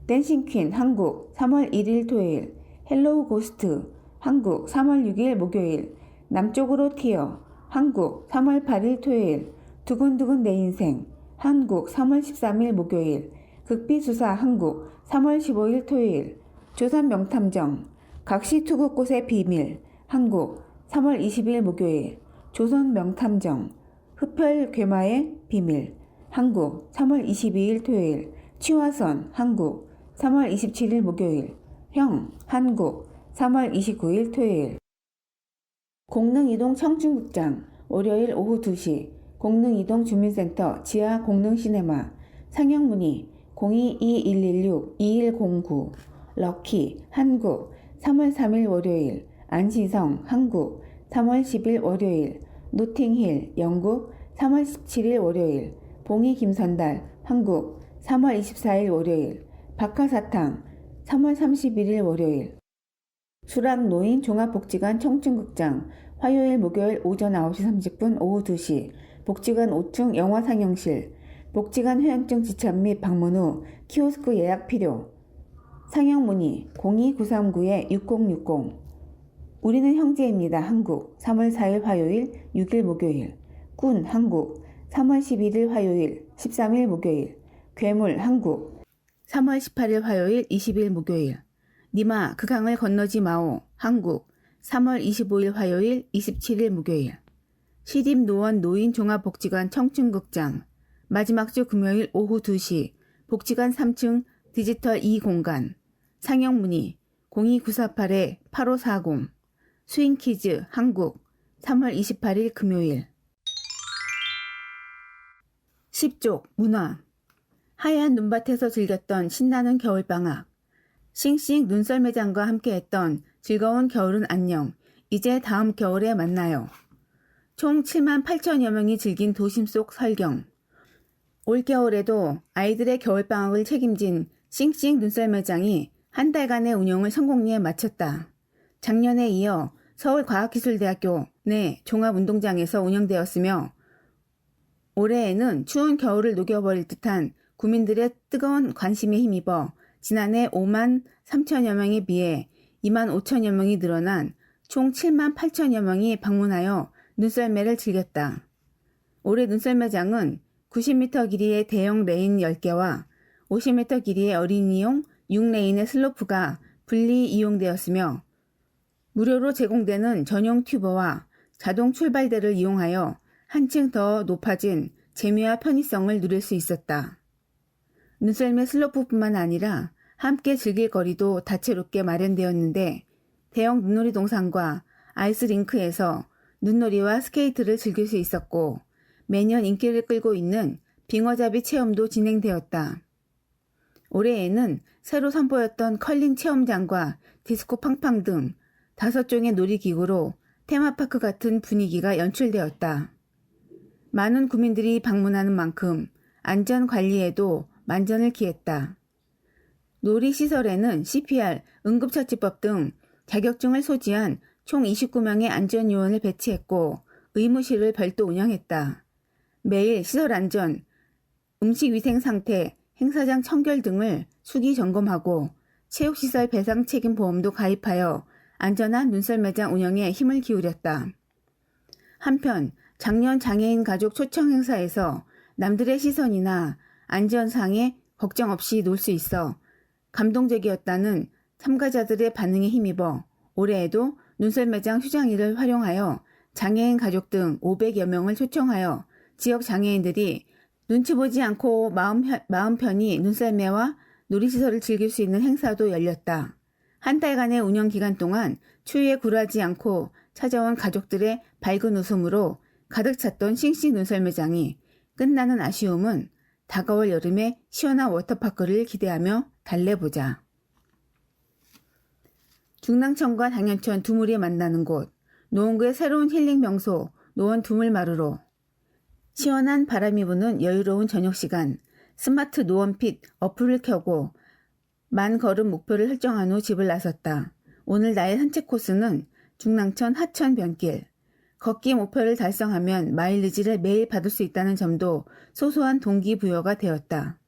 댄싱퀸 한국 3월 1일 토요일. 헬로우 고스트 한국 3월 6일 목요일. 남쪽으로 튀어 한국 3월 8일 토요일. 두근두근 내 인생 한국 3월 13일 목요일. 극비수사 한국 3월 15일 토요일. 조선 명탐정 각시 투구꽃의 비밀 한국 3월 20일 목요일. 조선 명탐정 흡혈 괴마의 비밀 한국 3월 22일 토요일. 치화선 한국 3월 27일 목요일. 형 한국 3월 29일 토요일. 공릉이동 청춘극장 월요일 오후 2시 공릉이동 주민센터 지하 공릉시네마. 상영 문의 02-2116-2109. 럭키 한국 3월 3일 월요일. 안시성 한국 3월 10일 월요일. 노팅힐 영국 3월 17일 월요일. 봉이 김선달 한국 3월 24일 월요일. 박하사탕 3월 31일 월요일. 수락노인 종합복지관 청춘극장 화요일 목요일 오전 9시 30분 오후 2시 복지관 5층 영화상영실. 복지관 회원증 지참 및 방문 후 키오스크 예약 필요. 상영 문의 02-939-6060. 우리는 형제입니다. 한국 3월 4일 화요일 6일 목요일. 꾼 한국 3월 11일 화요일 13일 목요일. 괴물 한국 3월 18일 화요일 20일 목요일. 니마 그 강을 건너지 마오 한국 3월 25일 화요일 27일 목요일. 시립노원 노인 종합복지관 청춘극장 마지막 주 금요일 오후 2시 복지관 3층 디지털 2공간. 상영 문의 02-948-8540. 스윙키즈 한국 3월 28일 금요일. 10쪽 문화. 하얀 눈밭에서 즐겼던 신나는 겨울방학. 싱싱 눈썰매장과 함께했던 즐거운 겨울은 안녕. 이제 다음 겨울에 만나요. 총 7만 8천여 명이 즐긴 도심 속 설경. 올겨울에도 아이들의 겨울방학을 책임진 싱싱 눈썰매장이 한 달간의 운영을 성공리에 마쳤다. 작년에 이어 서울과학기술대학교 내 종합운동장에서 운영되었으며 올해에는 추운 겨울을 녹여버릴 듯한 구민들의 뜨거운 관심에 힘입어 지난해 5만 3천여 명에 비해 2만 5천여 명이 늘어난 총 7만 8천여 명이 방문하여 눈썰매를 즐겼다. 올해 눈썰매장은 90m 길이의 대형 레인 10개와 50m 길이의 어린이용 6레인의 슬로프가 분리 이용되었으며 무료로 제공되는 전용 튜버와 자동 출발대를 이용하여 한층 더 높아진 재미와 편의성을 누릴 수 있었다. 눈썰매 슬로프뿐만 아니라 함께 즐길 거리도 다채롭게 마련되었는데 대형 눈놀이 동산과 아이스링크에서 눈놀이와 스케이트를 즐길 수 있었고 매년 인기를 끌고 있는 빙어잡이 체험도 진행되었다. 올해에는 새로 선보였던 컬링 체험장과 디스코 팡팡 등 5종의 놀이기구로 테마파크 같은 분위기가 연출되었다. 많은 구민들이 방문하는 만큼 안전관리에도 만전을 기했다. 놀이시설에는 CPR, 응급처치법 등 자격증을 소지한 총 29명의 안전요원을 배치했고 의무실을 별도 운영했다. 매일 시설 안전, 음식위생 상태, 행사장 청결 등을 수기 점검하고 체육시설 배상 책임 보험도 가입하여 안전한 눈썰매장 운영에 힘을 기울였다. 한편 작년 장애인 가족 초청 행사에서 남들의 시선이나 안전상에 걱정 없이 놀 수 있어 감동적이었다는 참가자들의 반응에 힘입어 올해에도 눈썰매장 휴장일을 활용하여 장애인 가족 등 500여 명을 초청하여 지역 장애인들이 눈치 보지 않고 마음 편히 눈썰매와 놀이시설을 즐길 수 있는 행사도 열렸다. 한 달간의 운영 기간 동안 추위에 굴하지 않고 찾아온 가족들의 밝은 웃음으로 가득 찼던 싱싱 눈썰매장이 끝나는 아쉬움은 다가올 여름에 시원한 워터파크를 기대하며 달래보자. 중랑천과 당연천 두물이 만나는 곳, 노원구의 새로운 힐링 명소 노원 두물마루로 시원한 바람이 부는 여유로운 저녁시간 스마트 노원핏 어플을 켜고 만 걸음 목표를 설정한 후 집을 나섰다. 오늘 나의 산책 코스는 중랑천 하천 변길. 걷기 목표를 달성하면 마일리지를 매일 받을 수 있다는 점도 소소한 동기부여가 되었다.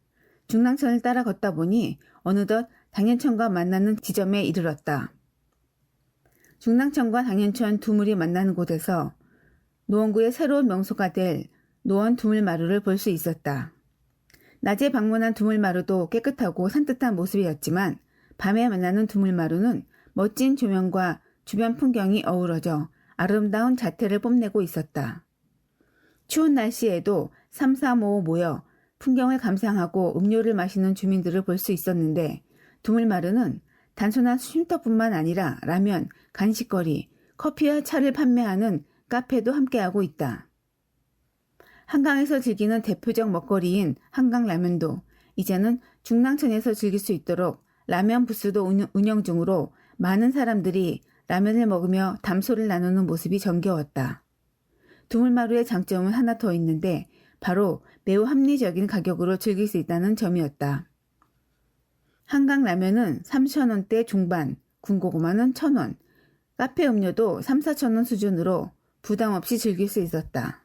중랑천을 따라 걷다 보니 어느덧 당연천과 만나는 지점에 이르렀다. 중랑천과 당연천 두물이 만나는 곳에서 노원구의 새로운 명소가 될 노원 두물마루를 볼 수 있었다. 낮에 방문한 두물마루도 깨끗하고 산뜻한 모습이었지만 밤에 만나는 두물마루는 멋진 조명과 주변 풍경이 어우러져 아름다운 자태를 뽐내고 있었다. 추운 날씨에도 3, 4, 5 모여 풍경을 감상하고 음료를 마시는 주민들을 볼 수 있었는데 두물마루는 단순한 쉼터뿐만 아니라 라면, 간식거리, 커피와 차를 판매하는 카페도 함께하고 있다. 한강에서 즐기는 대표적 먹거리인 한강라면도 이제는 중랑천에서 즐길 수 있도록 라면 부스도 운영 중으로 많은 사람들이 라면을 먹으며 담소를 나누는 모습이 정겨웠다. 두물마루의 장점은 하나 더 있는데 바로 매우 합리적인 가격으로 즐길 수 있다는 점이었다. 한강라면은 3,000원대 중반, 군고구마는 1,000원, 카페 음료도 3, 4,000원 수준으로 부담 없이 즐길 수 있었다.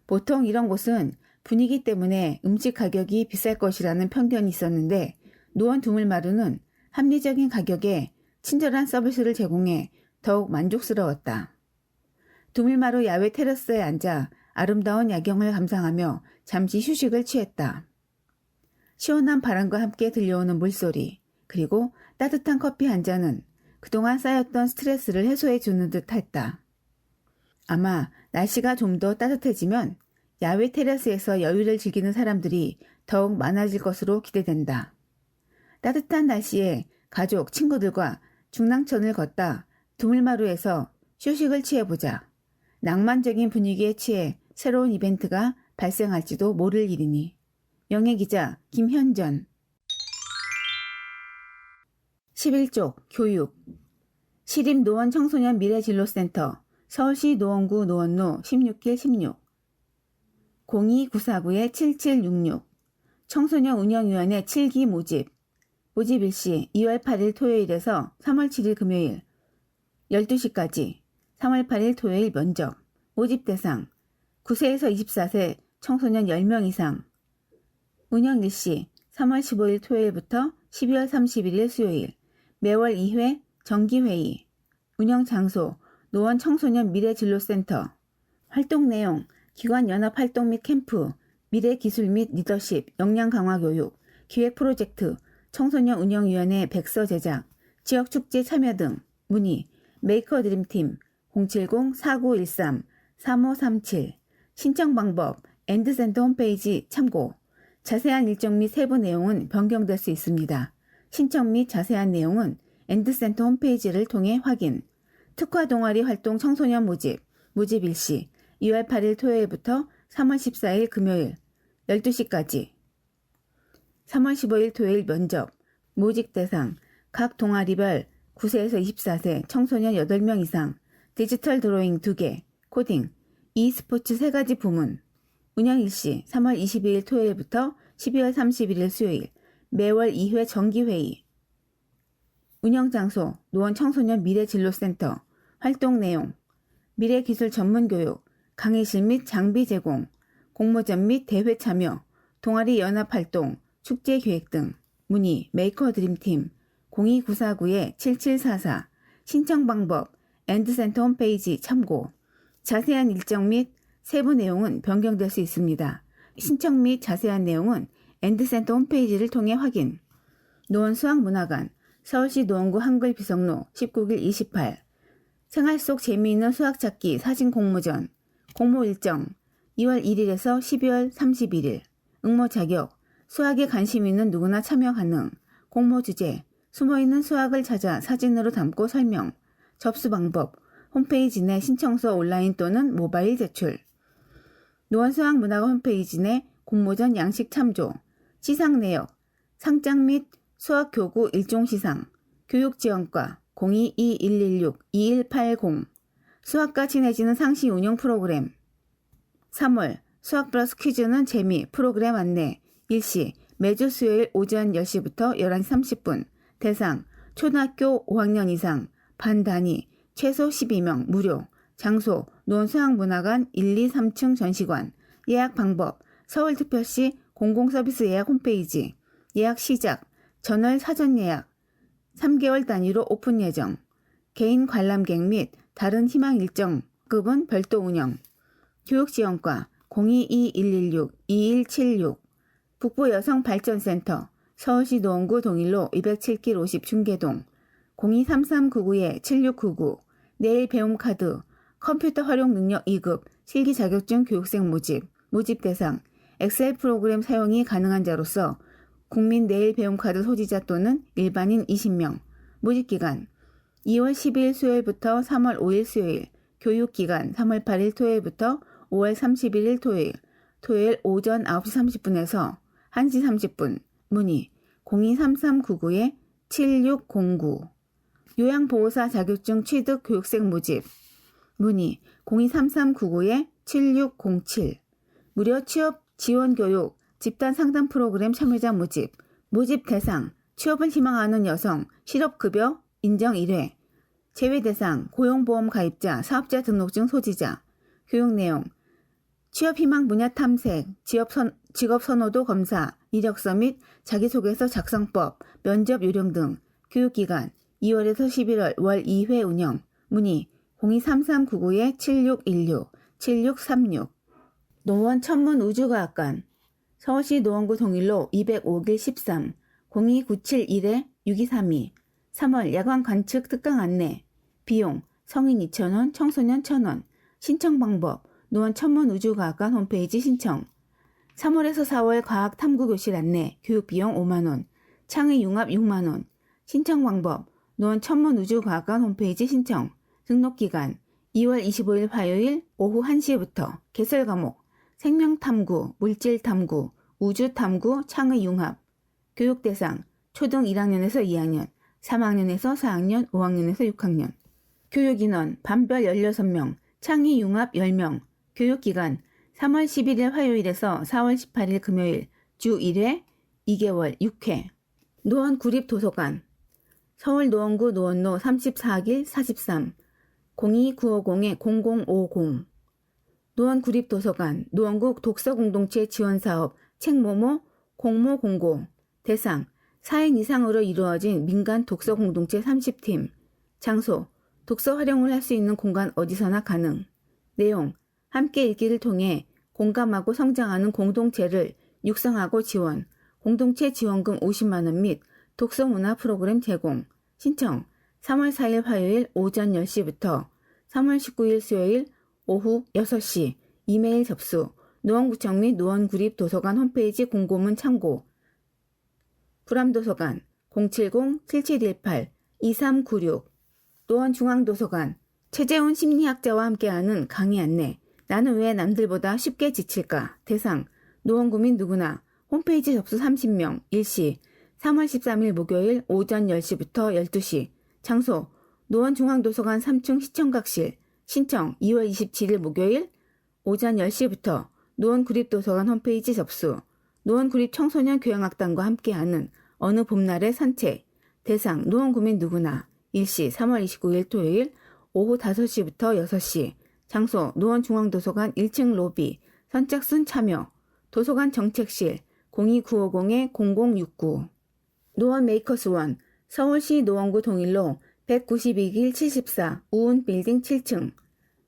보통 이런 곳은 분위기 때문에 음식 가격이 비쌀 것이라는 편견이 있었는데 노원 두물마루는 합리적인 가격에 친절한 서비스를 제공해 더욱 만족스러웠다. 두물마루 야외 테라스에 앉아 아름다운 야경을 감상하며 잠시 휴식을 취했다. 시원한 바람과 함께 들려오는 물소리, 그리고 따뜻한 커피 한 잔은 그동안 쌓였던 스트레스를 해소해 주는 듯 했다. 아마 날씨가 좀 더 따뜻해지면 야외 테라스에서 여유를 즐기는 사람들이 더욱 많아질 것으로 기대된다. 따뜻한 날씨에 가족, 친구들과 중랑천을 걷다 두물마루에서 휴식을 취해보자. 낭만적인 분위기에 취해 새로운 이벤트가 발생할지도 모를 일이니. 영예기자 김현전. 11쪽 교육. 시립노원 청소년 미래진로센터 서울시 노원구 노원로 16길 16 02-949-7766 청소년 운영위원회 7기 모집. 모집 일시 2월 8일 토요일에서 3월 7일 금요일 12시까지 3월 8일 토요일 면접. 모집 대상 9세에서 24세 청소년 10명 이상. 운영 일시 3월 15일 토요일부터 12월 31일 수요일. 매월 2회 정기회의. 운영 장소 노원 청소년 미래진로센터. 활동 내용 기관 연합 활동 및 캠프, 미래 기술 및 리더십, 역량 강화 교육, 기획 프로젝트, 청소년 운영위원회 백서 제작, 지역 축제 참여 등 문의 메이커 드림팀 070-4913-3537 신청 방법 엔드센터 홈페이지 참고. 자세한 일정 및 세부 내용은 변경될 수 있습니다. 신청 및 자세한 내용은 엔드센터 홈페이지를 통해 확인. 특화 동아리 활동 청소년 모집 일시 2월 8일 토요일부터 3월 14일 금요일 12시까지 3월 15일 토요일 면접 모집 대상 각 동아리별 9세에서 24세 청소년 8명 이상 디지털 드로잉 2개 코딩 e스포츠 3가지 부문 운영 일시 3월 22일 토요일부터 12월 31일 수요일 매월 2회 정기회의 운영 장소 노원 청소년 미래진로센터 활동 내용 미래기술 전문교육 강의실 및 장비 제공 공모전 및 대회 참여 동아리 연합활동 축제 기획 등 문의 메이커 드림팀 02949-7744 신청 방법 엔드센터 홈페이지 참고. 자세한 일정 및 세부 내용은 변경될 수 있습니다. 신청 및 자세한 내용은 엔드센터 홈페이지를 통해 확인. 노원 수학문화관 서울시 노원구 한글 비석로 19길 28 생활 속 재미있는 수학 찾기 사진 공모전 공모 일정 2월 1일에서 12월 31일 응모 자격 수학에 관심 있는 누구나 참여 가능 공모 주제 숨어있는 수학을 찾아 사진으로 담고 설명 접수 방법 홈페이지 내 신청서 온라인 또는 모바일 제출 노원 수학문화관 홈페이지 내 공모전 양식 참조 시상 내역 상장 및 수학교구 일종시상 교육지원과 022-116-2180 수학과 친해지는 상시 운영 프로그램 3월 수학 플러스 퀴즈는 재미 프로그램 안내 일시 매주 수요일 오전 10시부터 11시 30분 대상 초등학교 5학년 이상 반 단위 최소 12명 무료 장소 노원수학문화관 1, 2, 3층 전시관 예약 방법 서울특별시 공공서비스 예약 홈페이지 예약 시작 전월 사전 예약 3개월 단위로 오픈 예정 개인 관람객 및 다른 희망 일정 급은 별도 운영 교육지원과 022-116-2176 북부여성발전센터 서울시 노원구 동일로 207길 50 중계동 023399-7699 내일 배움 카드 컴퓨터 활용 능력 2급 실기 자격증 교육생 모집 대상 엑셀 프로그램 사용이 가능한 자로서 국민 내일 배움 카드 소지자 또는 일반인 20명 모집기간 2월 12일 수요일부터 3월 5일 수요일 교육기간 3월 8일 토요일부터 5월 31일 토요일 오전 9시 30분에서 1시 30분 문의 023399-7609 요양보호사 자격증 취득 교육생 모집 문의 023399-7607 무료 취업 지원 교육 집단 상담 프로그램 참여자 모집 대상 취업을 희망하는 여성 실업급여 인정 1회 제외 대상 고용보험 가입자 사업자 등록증 소지자 교육 내용 취업 희망 분야 탐색 직업 선호도 검사 이력서 및 자기소개서 작성법 면접 요령 등 교육기간 2월에서 11월 월 2회 운영 문의 023399-7616-7636 노원 천문우주과학관 서울시 노원구 동일로 205길 13 02971-6232 3월 야간 관측 특강 안내 비용 성인 2,000원 청소년 1,000원 신청 방법 노원 천문우주과학관 홈페이지 신청 3월에서 4월 과학탐구교실 안내 교육비용 5만원 창의 융합 6만원 신청 방법 노원 천문우주과학관 홈페이지 신청 등록기간 2월 25일 화요일 오후 1시부터 개설 과목 생명탐구, 물질탐구, 우주탐구, 창의 융합 교육대상 초등 1학년에서 2학년, 3학년에서 4학년, 5학년에서 6학년 교육인원 반별 16명, 창의 융합 10명 교육기간 3월 11일 화요일에서 4월 18일 금요일 주 1회 2개월 6회 노원 구립도서관 서울 노원구 노원로 34길 43 02950-0050 노원 구립도서관 노원구 독서공동체 지원사업 책모모 공모공고 대상 4인 이상으로 이루어진 민간 독서공동체 30팀 장소 독서 활용을 할 수 있는 공간 어디서나 가능 내용 함께 읽기를 통해 공감하고 성장하는 공동체를 육성하고 지원 공동체 지원금 50만원 및 독서문화 프로그램 제공 신청 3월 4일 화요일 오전 10시부터 3월 19일 수요일 오후 6시 이메일 접수, 노원구청 및 노원구립도서관 홈페이지 공고문 참고, 불암도서관 070-7718-2396, 노원중앙도서관 최재훈 심리학자와 함께하는 강의 안내, 나는 왜 남들보다 쉽게 지칠까? 대상, 노원구민 누구나, 홈페이지 접수 30명, 일시, 3월 13일 목요일 오전 10시부터 12시, 장소, 노원중앙도서관 3층 시청각실, 신청 2월 27일 목요일 오전 10시부터 노원구립도서관 홈페이지 접수, 노원구립 청소년 교향악단과 함께하는 어느 봄날의 산책, 대상, 노원구민 누구나, 일시 3월 29일 토요일 오후 5시부터 6시, 장소, 노원중앙도서관 1층 로비, 선착순 참여, 도서관 정책실 02950-0069, 노원 메이커스원, 서울시 노원구 동일로 192길 74 우은빌딩 7층,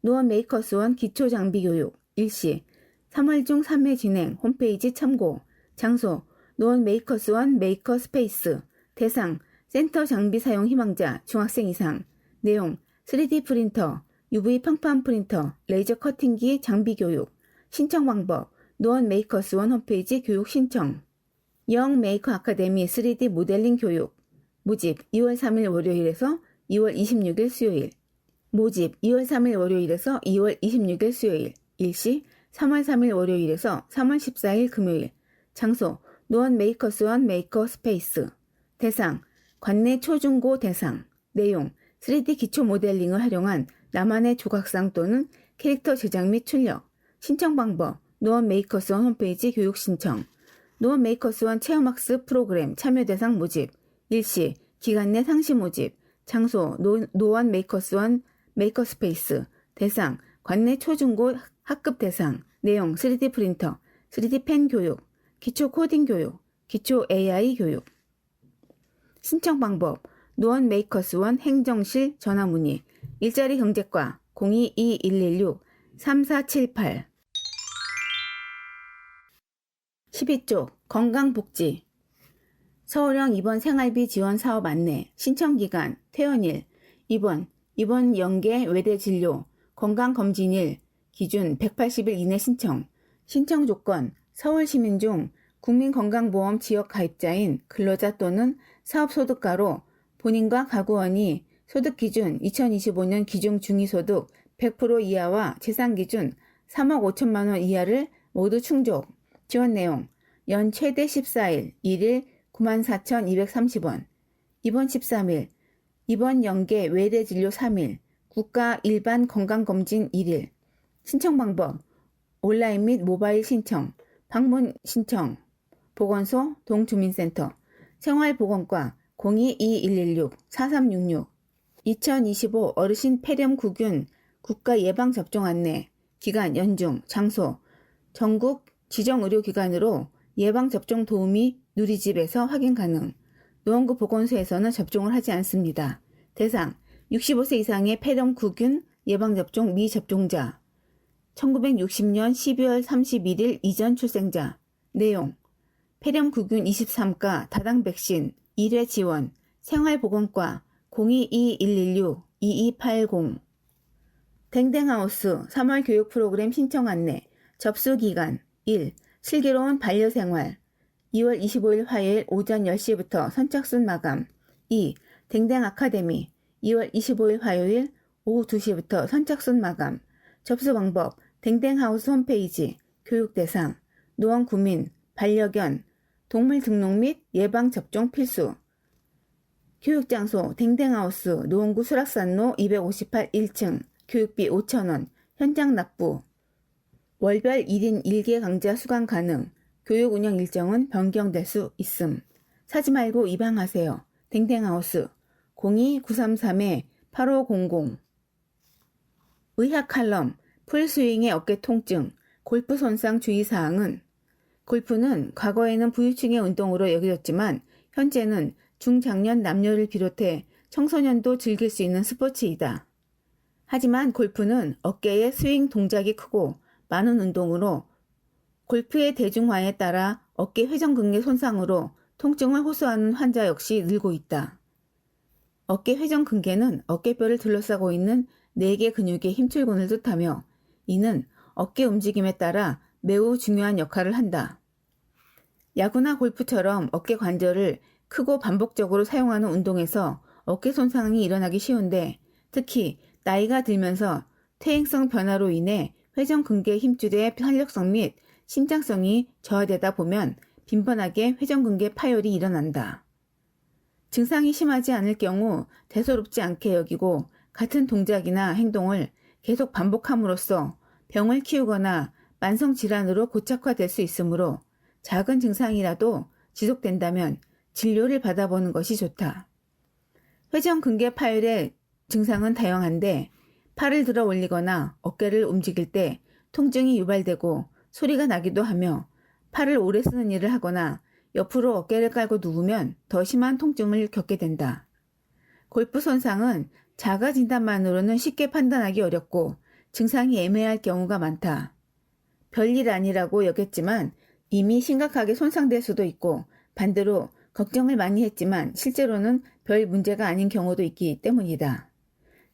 노원 메이커스원 기초장비교육, 일시, 3월 중 3회 진행, 홈페이지 참고, 장소, 노원 메이커스원 메이커스페이스, 대상, 센터 장비 사용 희망자, 중학생 이상, 내용, 3D 프린터, UV 평판 프린터, 레이저 커팅기 장비 교육, 신청 방법, 노원 메이커스원 홈페이지 교육 신청, 영 메이커 아카데미 3D 모델링 교육, 모집 2월 3일 월요일에서 2월 26일 수요일, 모집 2월 3일 월요일에서 2월 26일 수요일, 일시 3월 3일 월요일에서 3월 14일 금요일, 장소, 노원 메이커스원 메이커 스페이스, 대상, 관내 초중고 대상, 내용, 3D 기초 모델링을 활용한 나만의 조각상 또는 캐릭터 제작 및 출력, 신청 방법, 노원 메이커스원 홈페이지 교육 신청, 노원 메이커스원 체험학습 프로그램 참여 대상 모집, 일시, 기간 내 상시 모집, 장소, 노원 메이커스원 메이커스페이스, 대상, 관내 초중고 학급 대상, 내용, 3D 프린터, 3D 펜 교육, 기초 코딩 교육, 기초 AI 교육. 신청 방법, 노원 메이커스원 행정실 전화문의, 일자리 경제과 022-116-3478. 12쪽 건강복지, 서울형 입원 생활비 지원 사업 안내, 신청기간, 퇴원일, 입원 연계 외대 진료, 건강검진일, 기준 180일 이내 신청, 신청 조건, 서울시민 중 국민건강보험 지역 가입자인 근로자 또는 사업소득가로 본인과 가구원이 소득기준 2025년 기준 중위소득 100% 이하와 재산기준 3억 5천만 원 이하를 모두 충족. 지원 내용, 연 최대 14일, 1일 94,230원, 입원 13일, 입원 연계 외대 진료 3일, 국가 일반 건강검진 1일. 신청 방법, 온라인 및 모바일 신청, 방문 신청, 보건소, 동주민센터, 생활보건과 022-116-4366, 2025 어르신 폐렴구균 국가 예방접종 안내, 기간 연중, 장소, 전국 지정의료기관으로 예방접종 도우미 누리집에서 확인 가능, 노원구 보건소에서는 접종을 하지 않습니다. 대상, 65세 이상의 폐렴구균 예방접종 미접종자, 1960년 12월 31일 이전 출생자, 내용, 폐렴구균 23가 다당 백신 1회 지원, 생활보건과 022-116-2280. 댕댕하우스 3월 교육 프로그램 신청 안내, 접수 기간 1. 슬기로운 반려생활 2월 25일 화요일 오전 10시부터 선착순 마감. 2. 댕댕 아카데미 2월 25일 화요일 오후 2시부터 선착순 마감. 접수 방법, 댕댕하우스 홈페이지, 교육 대상, 노원구민, 반려견, 동물 등록 및 예방접종 필수. 교육장소, 댕댕하우스, 노원구 수락산로 258 1층, 교육비 5,000원, 현장 납부. 월별 1인 1개 강좌 수강 가능, 교육 운영 일정은 변경될 수 있음. 사지 말고 입항하세요. 댕댕하우스 02-933-8500. 의학 칼럼, 풀스윙의 어깨 통증, 골프 손상 주의사항은, 골프는 과거에는 부유층의 운동으로 여겨졌지만 현재는 중장년 남녀를 비롯해 청소년도 즐길 수 있는 스포츠이다. 하지만 골프는 어깨의 스윙 동작이 크고 많은 운동으로 골프의 대중화에 따라 어깨 회전근개 손상으로 통증을 호소하는 환자 역시 늘고 있다. 어깨 회전근개는 어깨뼈를 둘러싸고 있는 4개 근육의 힘줄근을 뜻하며 이는 어깨 움직임에 따라 매우 중요한 역할을 한다. 야구나 골프처럼 어깨 관절을 크고 반복적으로 사용하는 운동에서 어깨 손상이 일어나기 쉬운데 특히 나이가 들면서 퇴행성 변화로 인해 회전근개 힘줄의 탄력성 및 신장성이 저하되다 보면 빈번하게 회전근개 파열이 일어난다. 증상이 심하지 않을 경우 대수롭지 않게 여기고 같은 동작이나 행동을 계속 반복함으로써 병을 키우거나 만성질환으로 고착화될 수 있으므로 작은 증상이라도 지속된다면 진료를 받아보는 것이 좋다. 회전근개 파열의 증상은 다양한데 팔을 들어 올리거나 어깨를 움직일 때 통증이 유발되고 소리가 나기도 하며 팔을 오래 쓰는 일을 하거나 옆으로 어깨를 깔고 누우면 더 심한 통증을 겪게 된다. 골프 손상은 자가 진단만으로는 쉽게 판단하기 어렵고 증상이 애매할 경우가 많다. 별일 아니라고 여겼지만 이미 심각하게 손상될 수도 있고 반대로 걱정을 많이 했지만 실제로는 별 문제가 아닌 경우도 있기 때문이다.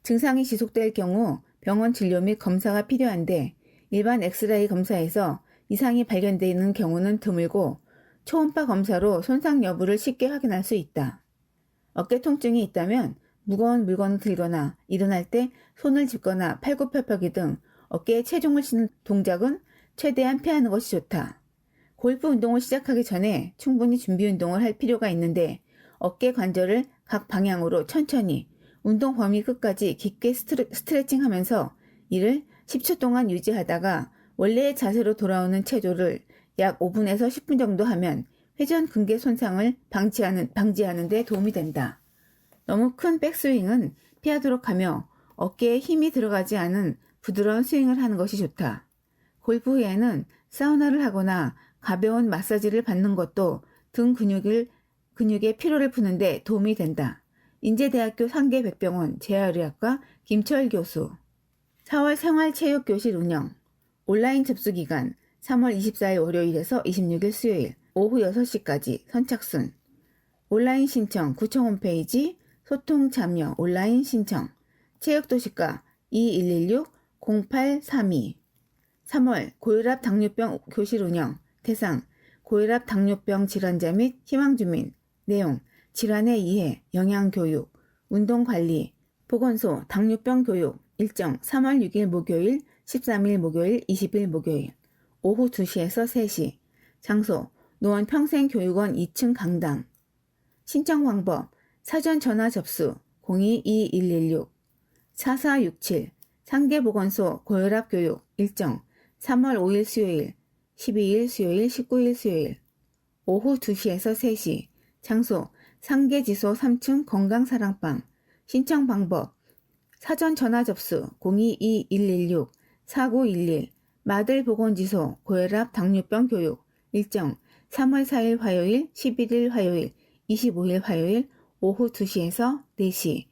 증상이 지속될 경우 병원 진료 및 검사가 필요한데 일반 엑스레이 검사에서 이상이 발견되는 경우는 드물고 초음파 검사로 손상 여부를 쉽게 확인할 수 있다. 어깨 통증이 있다면 무거운 물건을 들거나 일어날 때 손을 짚거나 팔굽혀펴기 등 어깨에 체중을 싣는 동작은 최대한 피하는 것이 좋다. 골프 운동을 시작하기 전에 충분히 준비 운동을 할 필요가 있는데 어깨 관절을 각 방향으로 천천히 운동 범위 끝까지 깊게 스트레칭하면서 이를 10초 동안 유지하다가 원래의 자세로 돌아오는 체조를 약 5분에서 10분 정도 하면 회전근개 손상을 방지하는 데 도움이 된다. 너무 큰 백스윙은 피하도록 하며 어깨에 힘이 들어가지 않은 부드러운 스윙을 하는 것이 좋다. 골프 후에는 사우나를 하거나 가벼운 마사지를 받는 것도 등 근육의 피로를 푸는데 도움이 된다. 인제대학교 상계백병원 재활의학과 김철 교수. 4월 생활체육교실 운영. 온라인 접수 기간 3월 24일 월요일에서 26일 수요일 오후 6시까지 선착순. 온라인 신청 구청 홈페이지 소통 참여 온라인 신청. 체육도시과 2116-0832. 3월 고혈압 당뇨병 교실 운영. 대상 고혈압 당뇨병 질환자 및 희망주민. 내용 질환의 이해, 영양교육, 운동관리, 보건소 당뇨병 교육. 일정 3월 6일 목요일, 13일 목요일, 20일 목요일 오후 2시에서 3시. 장소 노원평생교육원 2층 강당. 신청 방법 사전 전화 접수 022116-4467 상계보건소 고혈압 교육. 일정 3월 5일 수요일, 12일 수요일, 19일 수요일 오후 2시에서 3시. 장소 상계지소 3층 건강사랑방. 신청 방법 사전 전화 접수 022116-4911 마들보건지소 고혈압 당뇨병 교육. 일정 3월 4일 화요일, 11일 화요일, 25일 화요일 오후 2시에서 4시.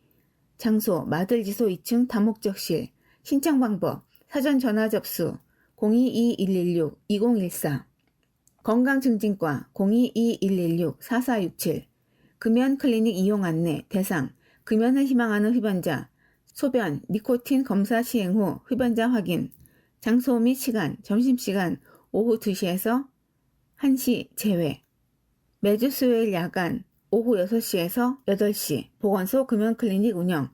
장소 마들지소 2층 다목적실. 신청 방법 사전 전화 접수 022116-2014 건강증진과 022116-4467 금연클리닉 이용 안내. 대상 금연을 희망하는 흡연자. 소변, 니코틴 검사 시행 후 흡연자 확인. 장소 및 시간 점심시간 오후 2시에서 1시 제외. 매주 수요일 야간 오후 6시에서 8시 보건소 금연클리닉 운영.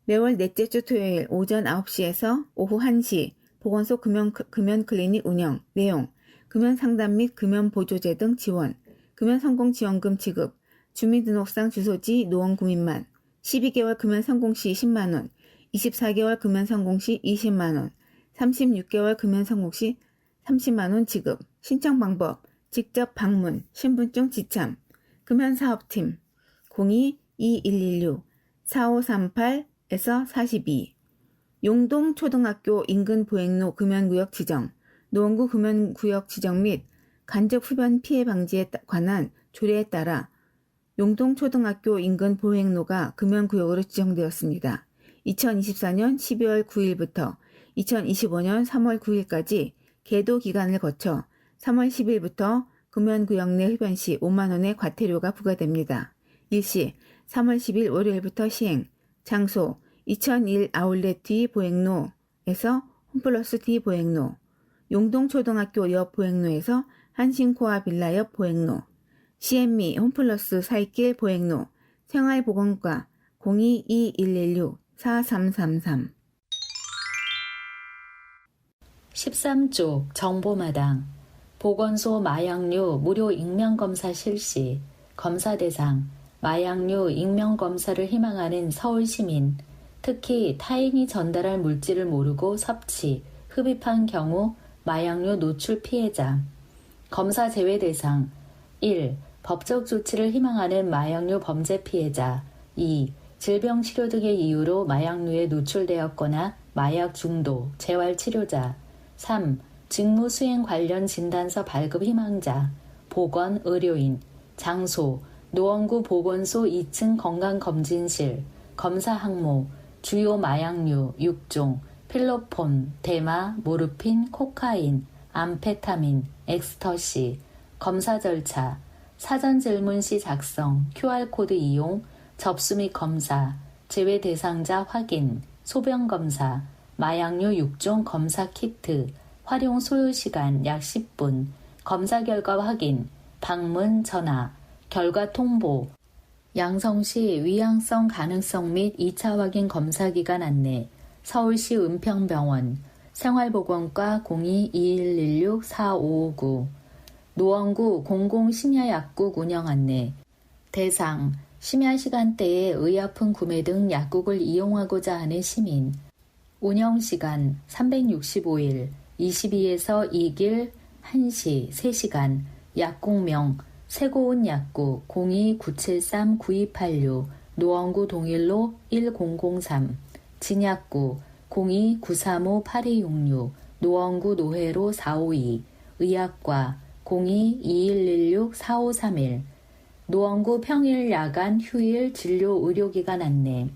매월 넷째 주 토요일 오전 9시에서 오후 1시 보건소 금연클리닉 운영. 내용 금연상담 및 금연보조제 등 지원. 금연성공지원금 지급. 주민등록상 주소지 노원구민만. 12개월 금연성공 시 10만원. 24개월 금연성공 시 20만원. 36개월 금연성공 시 30만원 지급. 신청 방법 직접 방문, 신분증 지참. 금연사업팀 022116-4538에서 42 용동초등학교 인근 보행로 금연구역 지정. 노원구 금연구역 지정 및 간접 흡연 피해 방지에 관한 조례에 따라 용동초등학교 인근 보행로가 금연구역으로 지정되었습니다. 2024년 12월 9일부터 2025년 3월 9일까지 계도 기간을 거쳐 3월 10일부터 금연구역 내 흡연 시 5만원의 과태료가 부과됩니다. 일시 3월 10일 월요일부터 시행. 장소 2001 아울렛 D 보행로에서 홈플러스 D 보행로, 용동초등학교 옆 보행로에서 한신코아 빌라 옆 보행로, CM미 홈플러스 살길 보행로, 생활보건과 02-2116-4333. 13쪽 정보마당 보건소 마약류 무료 익명검사 실시 검사 대상 마약류 익명검사를 희망하는 서울시민 특히 타인이 전달할 물질을 모르고 섭취, 흡입한 경우 마약류 노출 피해자 검사 제외 대상 1. 법적 조치를 희망하는 마약류 범죄 피해자 2. 질병 치료 등의 이유로 마약류에 노출되었거나 마약 중독, 재활 치료자 3. 직무 수행 관련 진단서 발급 희망자, 보건, 의료인, 장소, 노원구 보건소 2층 건강검진실, 검사 항목, 주요 마약류 6종, 필로폰, 대마, 모르핀, 코카인, 암페타민, 엑스터시, 검사 절차, 사전 질문 시 작성, QR코드 이용, 접수 및 검사, 제외 대상자 확인, 소변 검사, 마약류 6종 검사 키트, 활용 소요 시간 약 10분, 검사 결과 확인, 방문, 전화, 결과 통보, 양성시 위양성 가능성 및 2차 확인 검사 기간 안내, 서울시 은평병원, 생활보건과 02-2116-4559, 노원구 공공심야약국 운영 안내, 대상, 심야 시간대에 의약품 구매 등 약국을 이용하고자 하는 시민, 운영시간 365일, 22에서 2길 1시 3시간, 약국명, 세고운 약국 02-973-9286, 노원구 동일로 1003, 진약구 02-935-8266, 노원구 노회로 452, 의학과 02-2116-4531, 노원구 평일 야간 휴일 진료 의료기관 안내,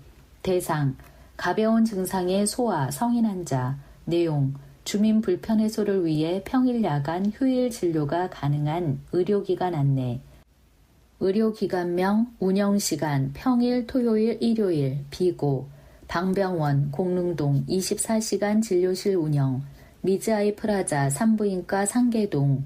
대상, 가벼운 증상의 소아 성인 환자, 내용, 주민 불편 해소를 위해 평일 야간 휴일 진료가 가능한 의료기관 안내, 의료기관명, 운영시간, 평일, 토요일, 일요일, 비고, 방병원, 공릉동 24시간 진료실 운영, 미즈아이 프라자 산부인과 상계동,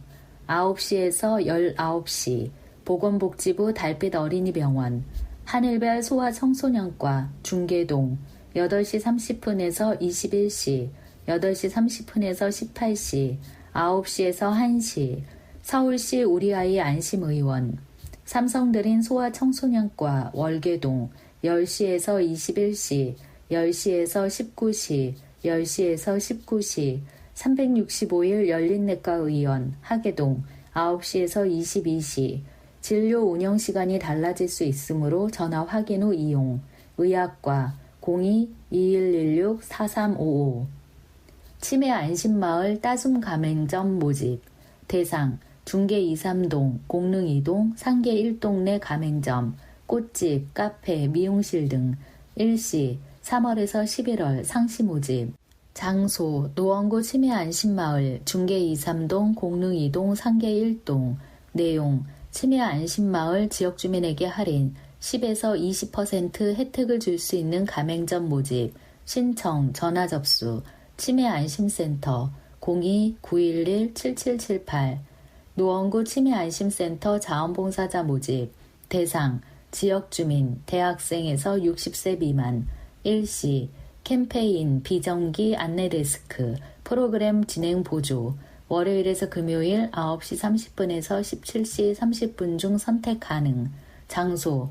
9시에서 19시, 보건복지부 달빛 어린이병원, 하늘별 소아청소년과 중계동, 8시 30분에서 21시, 8시 30분에서 18시, 9시에서 1시, 서울시 우리아이 안심의원, 삼성드림 소아청소년과 월계동, 10시에서 21시, 10시에서 19시, 10시에서 19시, 365일 열린내과의원, 하계동, 9시에서 22시, 진료 운영시간이 달라질 수 있으므로 전화 확인 후 이용, 의학과 02-2116-4355, 치매 안심마을 따숨 가맹점 모집, 대상, 중계 2-3동, 공릉 2동, 상계 1동 내 가맹점, 꽃집, 카페, 미용실 등 일시 3월에서 11월 상시 모집, 장소, 노원구 치매 안심마을, 중계 2-3동, 공릉 2동, 상계 1동, 내용, 치매 안심마을 지역주민에게 할인 10에서 20% 혜택을 줄 수 있는 가맹점 모집, 신청, 전화 접수, 치매 안심센터 02-911-7778, 노원구 치매 안심센터 자원봉사자 모집, 대상, 지역주민, 대학생에서 60세 미만, 일시, 캠페인, 비정기 안내데스크, 프로그램 진행 보조, 월요일에서 금요일 9시 30분에서 17시 30분 중 선택 가능, 장소,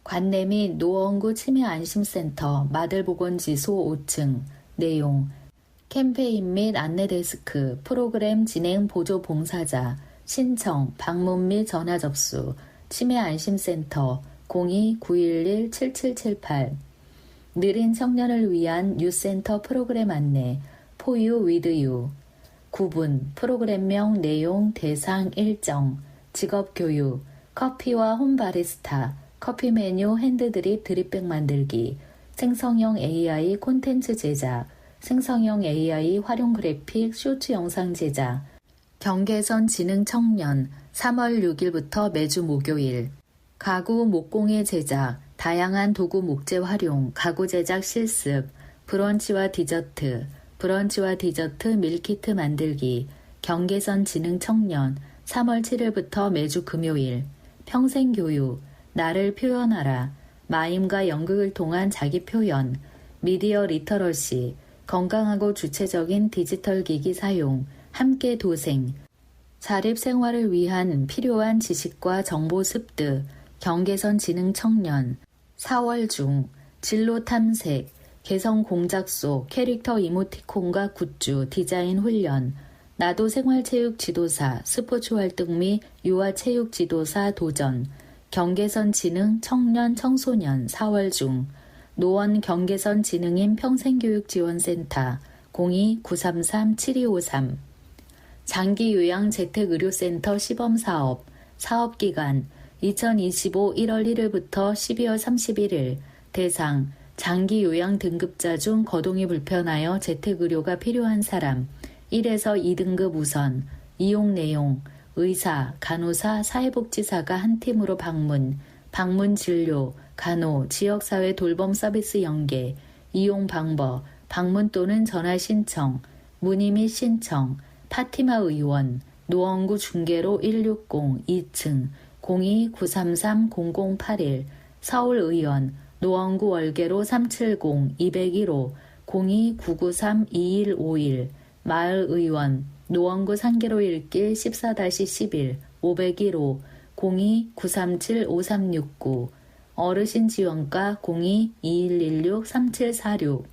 관내 및 노원구 치매 안심센터 마들보건지소 5층, 내용, 캠페인 및 안내데스크, 프로그램 진행 보조 봉사자, 신청, 방문 및 전화 접수, 치매 안심센터 02-911-7778, 느린 청년을 위한 유센터 프로그램 안내, 포유 위드유, 구분, 프로그램명, 내용, 대상, 일정, 직업교육, 커피와 홈바리스타, 커피 메뉴, 핸드드립, 드립백 만들기, 생성형 AI 콘텐츠 제작, 생성형 AI 활용 그래픽, 쇼츠 영상 제작, 경계선 지능 청년, 3월 6일부터 매주 목요일, 가구 목공예 제작, 다양한 도구 목재 활용, 가구 제작 실습, 브런치와 디저트, 브런치와 디저트 밀키트 만들기, 경계선 지능 청년, 3월 7일부터 매주 금요일, 평생교육, 나를 표현하라, 마임과 연극을 통한 자기 표현, 미디어 리터러시, 건강하고 주체적인 디지털 기기 사용, 함께 도생, 자립생활을 위한 필요한 지식과 정보 습득, 경계선 지능 청년, 4월 중, 진로 탐색, 개성 공작소, 캐릭터 이모티콘과 굿즈, 디자인 훈련, 나도 생활체육 지도사, 스포츠 활동 및 유아 체육 지도사 도전, 경계선 지능 청년 청소년 4월 중, 노원 경계선 지능인 평생교육지원센터 02-933-7253 장기요양 재택의료센터 시범사업 사업기간 2025 1월 1일부터 12월 31일 대상 장기요양 등급자 중 거동이 불편하여 재택의료가 필요한 사람 1에서 2등급 우선 이용 내용 의사, 간호사, 사회복지사가 한 팀으로 방문 진료, 간호, 지역사회 돌봄 서비스 연계, 이용 방법, 방문 또는 전화 신청, 문의 및 신청, 파티마 의원, 노원구 중계로 160 2층 02-933-0081 서울의원, 노원구 월계로 370 201호 02-993-2151 마을의원, 노원구 상계로 1길 14-11 501호 02-937-5369 어르신 지원과 02-2116-3746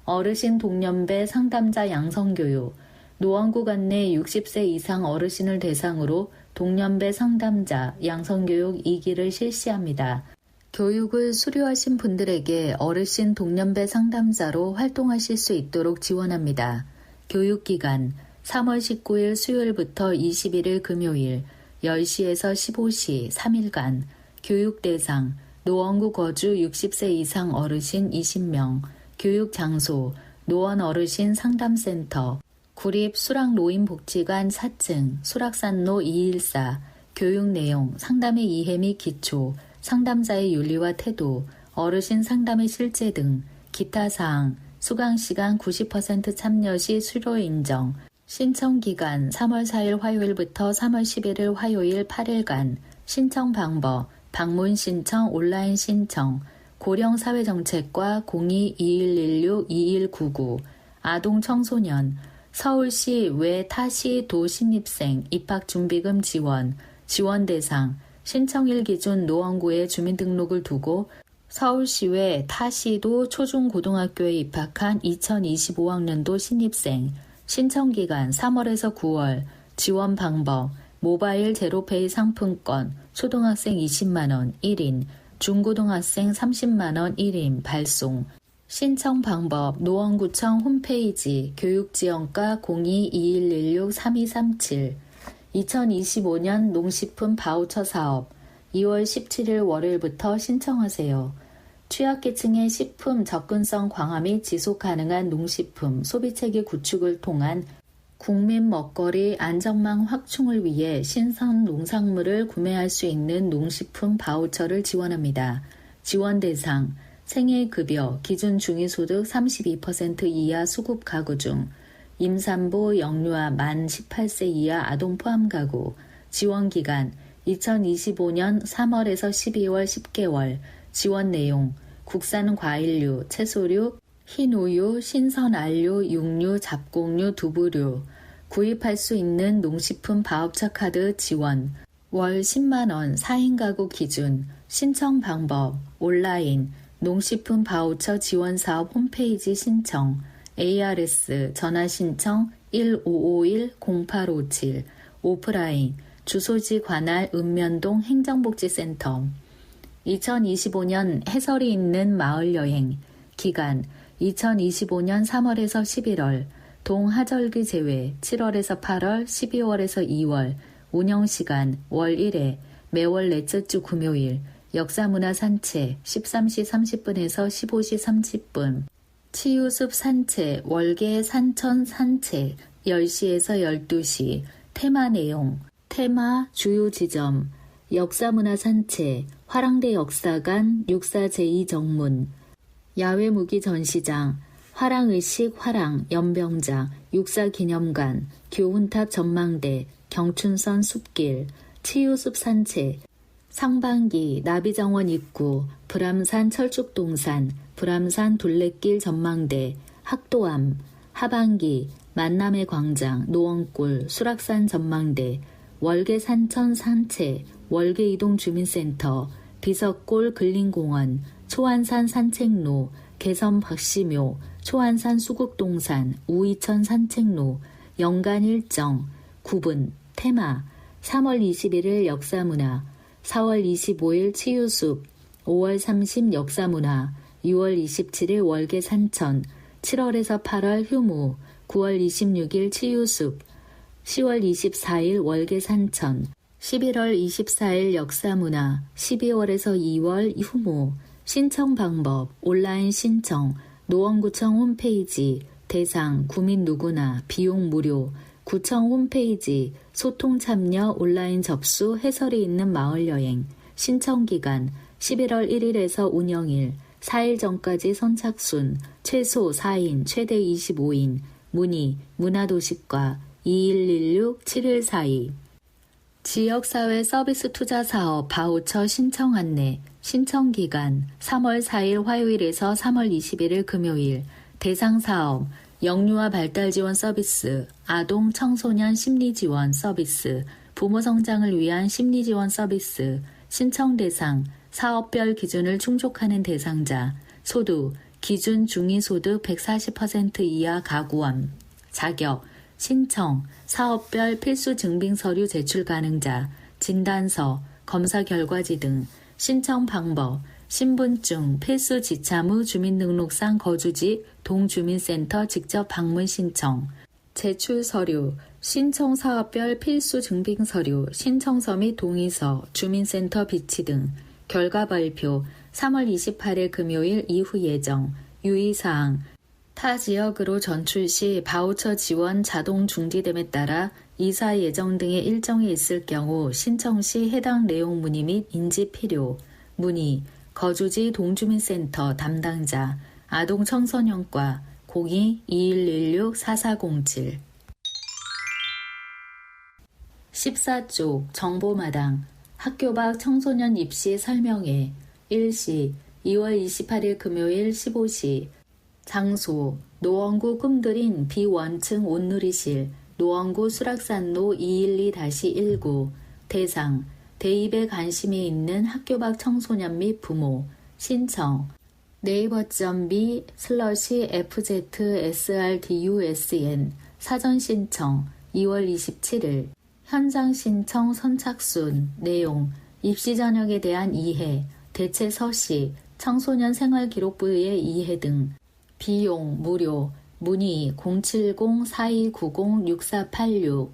어르신 동년배 상담자 양성교육 노원구 관내 60세 이상 어르신을 대상으로 동년배 상담자 양성교육 2기를 실시합니다. 교육을 수료하신 분들에게 어르신 동년배 상담자로 활동하실 수 있도록 지원합니다. 교육기간 3월 19일 수요일부터 21일 금요일 10시에서 15시 3일간 교육대상 노원구 거주 60세 이상 어르신 20명 교육장소 노원 어르신 상담센터 구립 수락노인복지관 4층 수락산로 214 교육내용 상담의 이해 및 기초 상담자의 윤리와 태도 어르신 상담의 실제 등 기타 사항 수강시간 90% 참여 시 수료 인정 신청기간 3월 4일 화요일부터 3월 11일 화요일 8일간 신청 방법 방문 신청 온라인 신청 고령사회정책과 02-2116-2199 아동 청소년 서울시 외 타시 도 신입생 입학준비금 지원 지원 대상 신청일 기준 노원구에 주민등록을 두고 서울시 외 타시도 초중고등학교에 입학한 2025학년도 신입생 신청기간 3월에서 9월 지원 방법 모바일 제로페이 상품권 초등학생 20만원 1인 중고등학생 30만원 1인 발송 신청 방법 노원구청 홈페이지 교육지원과 02-2116-3237 2025년 농식품 바우처 사업 2월 17일 월요일부터 신청하세요. 취약계층의 식품 접근성 강화 및 지속 가능한 농식품 소비체계 구축을 통한 국민 먹거리 안전망 확충을 위해 신선 농산물을 구매할 수 있는 농식품 바우처를 지원합니다. 지원 대상 생애급여 기준 중위소득 32% 이하 수급 가구 중 임산부 영유아 만 18세 이하 아동 포함 가구 지원기간 2025년 3월에서 12월 10개월 지원 내용 국산 과일류, 채소류, 흰우유, 신선알류, 육류, 잡곡류, 두부류 구입할 수 있는 농식품 바우처 카드 지원 월 10만원 4인 가구 기준 신청 방법 온라인 농식품 바우처 지원사업 홈페이지 신청 ARS 전화 신청 1551-0857 오프라인 주소지 관할 읍면동 행정복지센터 2025년 해설이 있는 마을여행 기간 2025년 3월에서 11월 동하절기 제외 7월에서 8월 12월에서 2월 운영시간 월 1회 매월 넷째 주 금요일 역사문화 산책 13시 30분에서 15시 30분 치유숲 산책 월계 산천 산책 10시에서 12시 테마 내용 테마 주요 지점 역사문화 산책 화랑대 역사관, 육사 제2정문, 야외무기 전시장, 화랑의식 화랑 연병장, 육사기념관, 교훈탑 전망대, 경춘선 숲길, 치유숲 산책, 상반기 나비정원 입구, 불암산 철쭉동산, 불암산 둘레길 전망대, 학도암, 하반기 만남의 광장, 노원골, 수락산 전망대, 월계 산천 산책, 월계 이동 주민센터, 비석골 근린공원, 초안산 산책로, 개선 박시묘, 초안산 수국동산, 우이천 산책로, 연간 일정, 구분, 테마, 3월 21일 역사문화, 4월 25일 치유숲, 5월 30 역사문화, 6월 27일 월계 산천, 7월에서 8월 휴무, 9월 26일 치유숲, 10월 24일 월계 산천, 11월 24일 역사문화, 12월에서 2월 휴무, 신청 방법, 온라인 신청, 노원구청 홈페이지, 대상, 구민 누구나, 비용 무료, 구청 홈페이지, 소통 참여, 온라인 접수, 해설이 있는 마을여행, 신청기간, 11월 1일에서 운영일, 4일 전까지 선착순, 최소 4인, 최대 25인, 문의, 문화도시과, 2116-7142. 지역사회 서비스 투자사업 바우처 신청 안내, 신청기간 3월 4일 화요일에서 3월 21일 금요일, 대상사업, 영유아 발달 지원 서비스, 아동 청소년 심리 지원 서비스, 부모 성장을 위한 심리 지원 서비스, 신청 대상, 사업별 기준을 충족하는 대상자, 소득, 기준 중위소득 140% 이하 가구원, 자격, 신청, 사업별 필수 증빙 서류 제출 가능자, 진단서, 검사 결과지 등, 신청 방법, 신분증, 필수 지참후 주민등록상 거주지 동주민센터 직접 방문 신청, 제출 서류, 신청 사업별 필수 증빙 서류, 신청서 및 동의서, 주민센터 비치 등, 결과 발표, 3월 28일 금요일 이후 예정, 유의사항, 타 지역으로 전출 시 바우처 지원 자동 중지됨에 따라 이사 예정 등의 일정이 있을 경우 신청 시 해당 내용 문의 및 인지 필요, 문의, 거주지 동주민센터 담당자, 아동 청소년과 02-2116-4407. 14쪽 정보마당 학교 밖 청소년 입시 설명회 1시 2월 28일 금요일 15시 장소 노원구 꿈들인 비원층 온누리실 노원구 수락산로 212-19 대상 대입에 관심이 있는 학교 밖 청소년 및 부모 신청 naver.me/FZSRDUSN 사전 신청 2월 27일 현장 신청 선착순 내용 입시 전형에 대한 이해 대체 서식 청소년 생활기록부의 이해 등 비용 무료 문의 070-4290-6486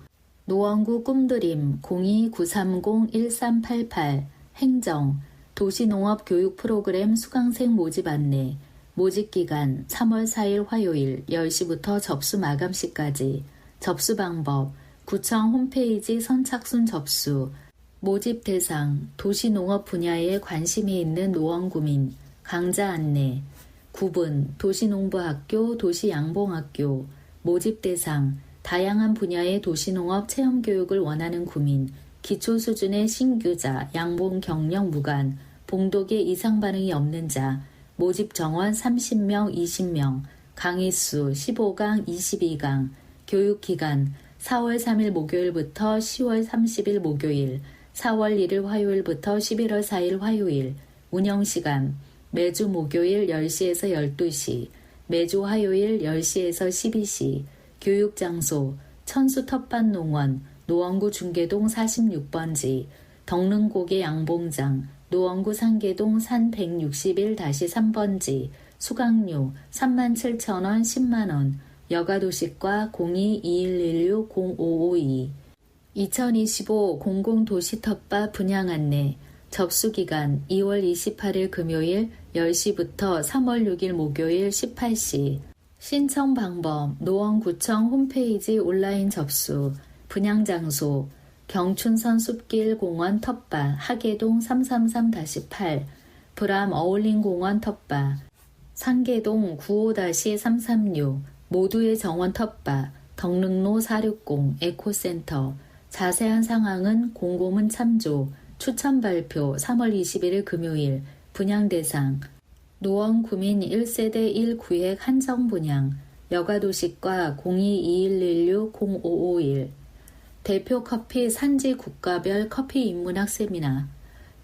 노원구 꿈드림 02-930-1388 행정 도시농업 교육 프로그램 수강생 모집 안내 모집기간 3월 4일 화요일 10시부터 접수 마감시까지 접수 방법 구청 홈페이지 선착순 접수 모집 대상 도시농업 분야에 관심이 있는 노원구민 강좌 안내 구분 도시농부학교 도시양봉학교 모집 대상 다양한 분야의 도시농업 체험교육을 원하는 구민 기초 수준의 신규자 양봉 경력 무관 봉독에 이상 반응이 없는 자 모집 정원 30명 20명 강의수 15강 22강 교육기간 4월 3일 목요일부터 10월 30일 목요일 4월 1일 화요일부터 11월 4일 화요일 운영시간 매주 목요일 10시에서 12시 매주 화요일 10시에서 12시 교육장소 천수 텃밭농원 노원구 중계동 46번지 덕릉고개 양봉장 노원구 상계동 산 161-3번지 수강료 37,000원 10만원 여가도시과 02-2116-0552 2025 공공도시 텃밭 분양 안내 접수기간 2월 28일 금요일 10시부터 3월 6일 목요일 18시 신청 방법 노원구청 홈페이지 온라인 접수 분양 장소 경춘선 숲길 공원 텃밭 하계동 333-8 브람 어울림 공원 텃밭 상계동 95-336 모두의 정원 텃밭 덕릉로 460 에코센터 자세한 상황은 공고문 참조 추천 발표 3월 21일 금요일 분양 대상 노원 구민 1세대 1구획 한정 분양 여가도시과 0221160551 대표 커피 산지 국가별 커피 인문학 세미나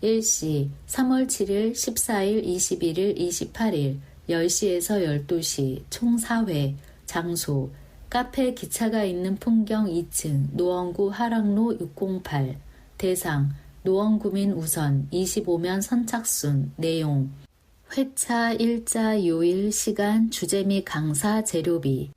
일시 3월 7일, 14일, 21일, 28일 10시에서 12시 총 4회 장소 카페 기차가 있는 풍경 2층 노원구 하락로 608 대상 노원구민 우선 25면 선착순 내용 회차, 일자, 요일, 시간, 주제 및 강사, 재료비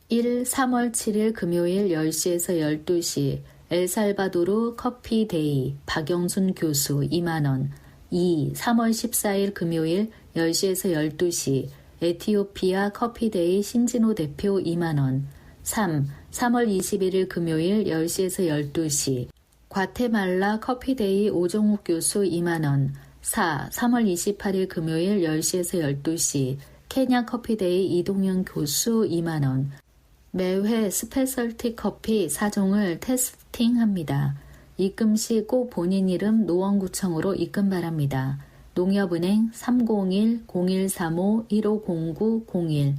1. 3월 7일 금요일 10시에서 12시 엘살바도르 커피데이 박영순 교수 2만원 2. 3월 14일 금요일 10시에서 12시 에티오피아 커피데이 신진호 대표 2만원 3. 3월 21일 금요일 10시에서 12시 과테말라 커피데이 오종욱 교수 2만원 4. 3월 28일 금요일 10시에서 12시 케냐 커피데이 이동현 교수 2만원 매회 스페셜티 커피 4종을 테스팅합니다. 입금 시 꼭 본인 이름 노원구청으로 입금 바랍니다. 농협은행 301-0135-1509-01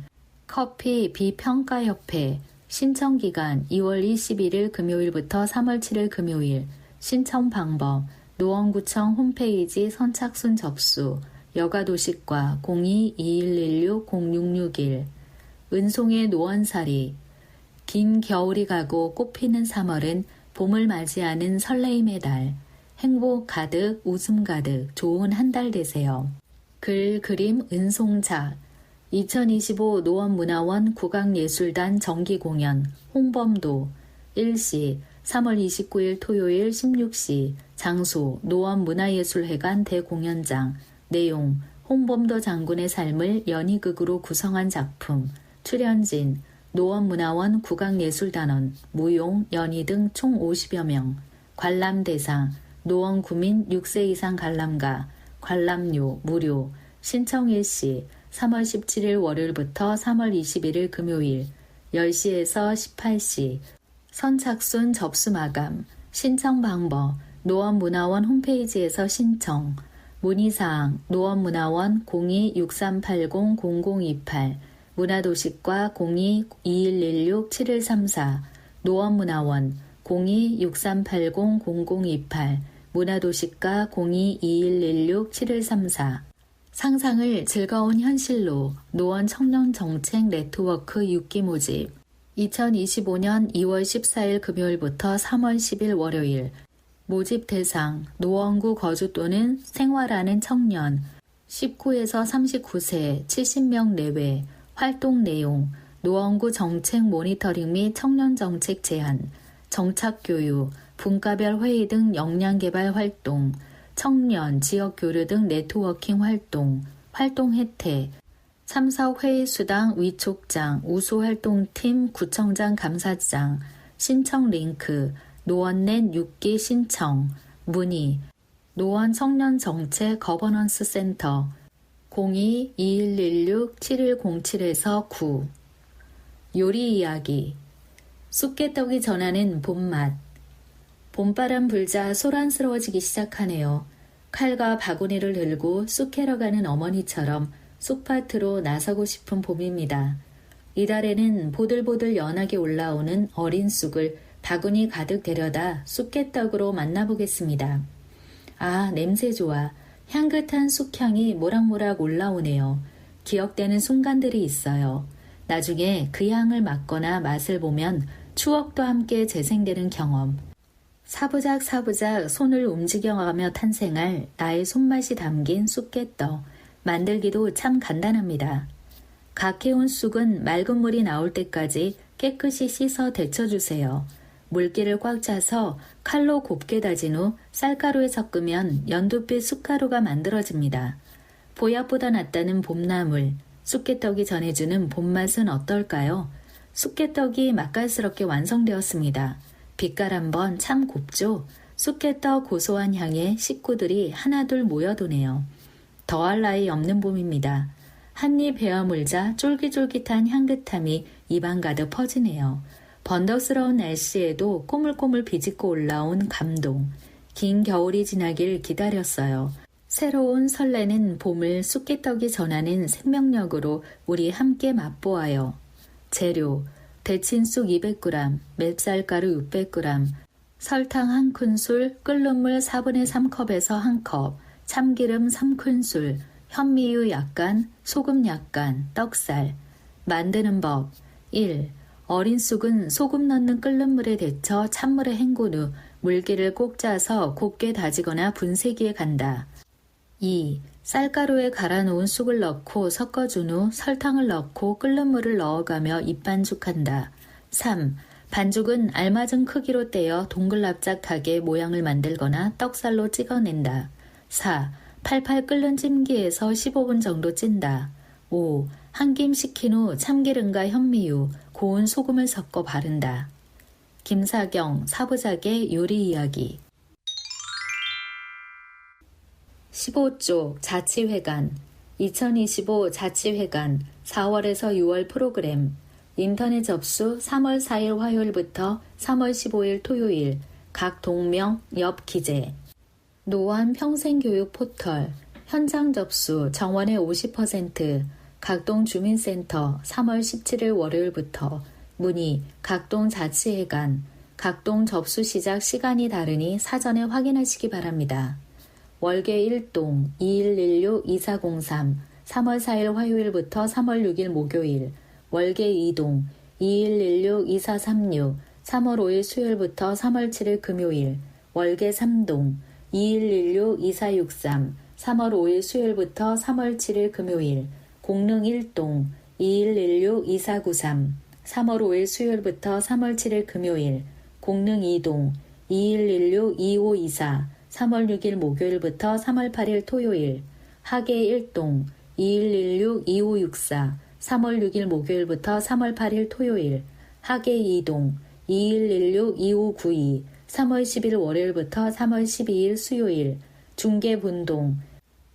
커피 비평가협회 신청기간 2월 21일 금요일부터 3월 7일 금요일 신청 방법 노원구청 홈페이지 선착순 접수 여가도시과 02-2116-0661 은송의 노원살이 긴 겨울이 가고 꽃피는 3월은 봄을 맞이하는 설레임의 달 행복 가득 웃음 가득 좋은 한 달 되세요. 글 그림 은송작 2025 노원문화원 국악예술단 정기공연 홍범도 일시 3월 29일 토요일 16시 장소 노원문화예술회관 대공연장 내용 홍범도 장군의 삶을 연희극으로 구성한 작품 출연진 노원문화원 국악예술단원 무용, 연희 등 총 50여 명 관람 대상 노원구민 6세 이상 관람가 관람료 무료 신청 일시 3월 17일 월요일부터 3월 21일 금요일 10시에서 18시 선착순 접수 마감 신청 방법 노원문화원 홈페이지에서 신청 문의사항 노원문화원 02-6380-0028 문화도시과 02-2116-7134 노원문화원 02-6380-0028 문화도시과 02-2116-7134 상상을 즐거운 현실로 노원 청년정책 네트워크 6기 모집 2025년 2월 14일 금요일부터 3월 10일 월요일 모집 대상 노원구 거주 또는 생활하는 청년 19에서 39세 70명 내외 활동 내용 노원구 정책 모니터링 및 청년정책 제안 정착교육 분과별 회의 등 역량개발 활동 청년, 지역교류 등 네트워킹 활동, 활동 혜택, 참석 회의 수당 위촉장, 우수활동팀 구청장 감사장, 신청 링크, 노원넷 6기 신청, 문의, 노원 청년정책 거버넌스 센터 02-2116-7107에서 9 요리 이야기 쑥개떡이 전하는 봄맛 봄바람 불자 소란스러워지기 시작하네요. 칼과 바구니를 들고 쑥 캐러 가는 어머니처럼 쑥밭으로 나서고 싶은 봄입니다. 이달에는 보들보들 연하게 올라오는 어린 쑥을 바구니 가득 데려다 쑥개떡으로 만나보겠습니다. 아, 냄새 좋아. 향긋한 쑥향이 모락모락 올라오네요. 기억되는 순간들이 있어요. 나중에 그 향을 맡거나 맛을 보면 추억도 함께 재생되는 경험. 사부작 손을 움직여가며 탄생할 나의 손맛이 담긴 쑥개떡. 만들기도 참 간단합니다. 각 해온 쑥은 맑은 물이 나올 때까지 깨끗이 씻어 데쳐주세요. 물기를 꽉 짜서 칼로 곱게 다진 후 쌀가루에 섞으면 연두빛 쑥가루가 만들어집니다. 보약보다 낫다는 봄나물, 쑥개떡이 전해주는 봄맛은 어떨까요? 쑥개떡이 맛깔스럽게 완성되었습니다. 빛깔 한번 참 곱죠? 쑥개떡 고소한 향에 식구들이 하나둘 모여도네요. 더할 나위 없는 봄입니다. 한입 베어 물자 쫄깃쫄깃한 향긋함이 입안 가득 퍼지네요. 번덕스러운 날씨에도 꼬물꼬물 비집고 올라온 감동. 긴 겨울이 지나길 기다렸어요. 새로운 설레는 봄을 쑥개떡이 전하는 생명력으로 우리 함께 맛보아요. 재료: 데친 쑥 200g, 맵쌀가루 600g, 설탕 1큰술, 끓는 물 4분의 3컵에서 1컵, 참기름 3큰술, 현미유 약간, 소금 약간, 떡살. 만드는 법. 1. 어린 쑥은 소금 넣는 끓는 물에 데쳐 찬물에 헹군 후 물기를 꼭 짜서 곱게 다지거나 분쇄기에 간다. 2. 쌀가루에 갈아 놓은 쑥을 넣고 섞어준 후 설탕을 넣고 끓는 물을 넣어가며 입반죽한다. 3. 반죽은 알맞은 크기로 떼어 동글납작하게 모양을 만들거나 떡살로 찍어낸다. 4. 팔팔 끓는 찜기에서 15분 정도 찐다. 5. 한 김 식힌 후 참기름과 현미유, 고운 소금을 섞어 바른다. 김사경 사부작의 요리 이야기. 15쪽 자치회관 2025 자치회관 4월에서 6월 프로그램. 인터넷 접수 3월 4일 화요일부터 3월 15일 토요일. 각 동명 옆 기재. 노원 평생교육 포털. 현장 접수 정원의 50%. 각동 주민센터 3월 17일 월요일부터. 문의 각동 자치회관. 각동 접수 시작 시간이 다르니 사전에 확인하시기 바랍니다. 월계 1동 2116-2403 3월 4일 화요일부터 3월 6일 목요일. 월계 2동 2116-2436 3월 5일 수요일부터 3월 7일 금요일. 월계 3동 2116-2463 3월 5일 수요일부터 3월 7일 금요일. 공릉 1동 2116-2493 3월 5일 수요일부터 3월 7일 금요일. 공릉 2동 2116-2524 3월 6일 목요일부터 3월 8일 토요일. 하계 1동 2116-2564 3월 6일 목요일부터 3월 8일 토요일. 하계 2동 2116-2592 3월 10일 월요일부터 3월 12일 수요일. 중계 분동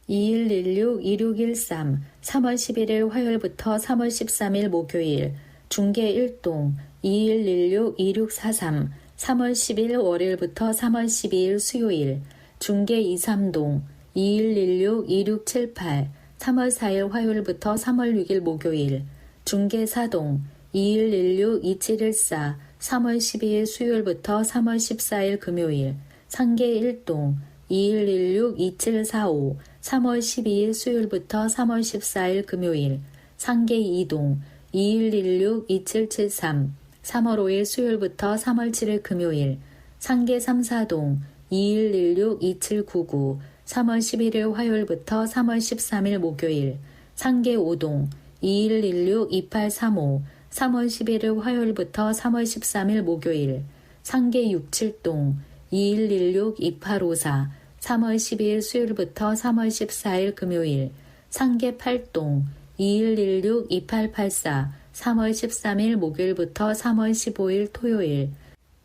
2116-2613 3월 11일 화요일부터 3월 13일 목요일. 중계 1동 2116-2643 3월 10일 월요일부터 3월 12일 수요일. 중계 23동 2116-2678 3월 4일 화요일부터 3월 6일 목요일. 중계 4동 2116-2714 3월 12일 수요일부터 3월 14일 금요일. 상계 1동 2116-2745 3월 12일 수요일부터 3월 14일 금요일. 상계 2동 2116-2773 3월 5일 수요일부터 3월 7일 금요일. 상계 3, 4동 2116-2799 3월 11일 화요일부터 3월 13일 목요일. 상계 5동 2116-2835 3월 11일 화요일부터 3월 13일 목요일. 상계 6, 7동 2116-2854 3월 12일 수요일부터 3월 14일 금요일. 상계 8동 2116-2884 3월 13일 목요일부터 3월 15일 토요일.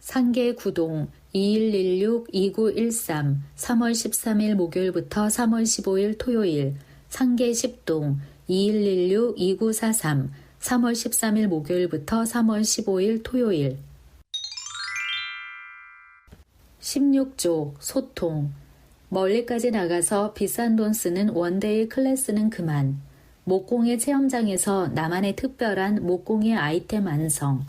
상계 9동 2116-2913 3월 13일 목요일부터 3월 15일 토요일. 상계 10동 2116-2943 3월 13일 목요일부터 3월 15일 토요일. 16쪽 소통. 멀리까지 나가서 비싼 돈 쓰는 원데이 클래스는 그만. 목공예 체험장에서 나만의 특별한 목공예 아이템 완성.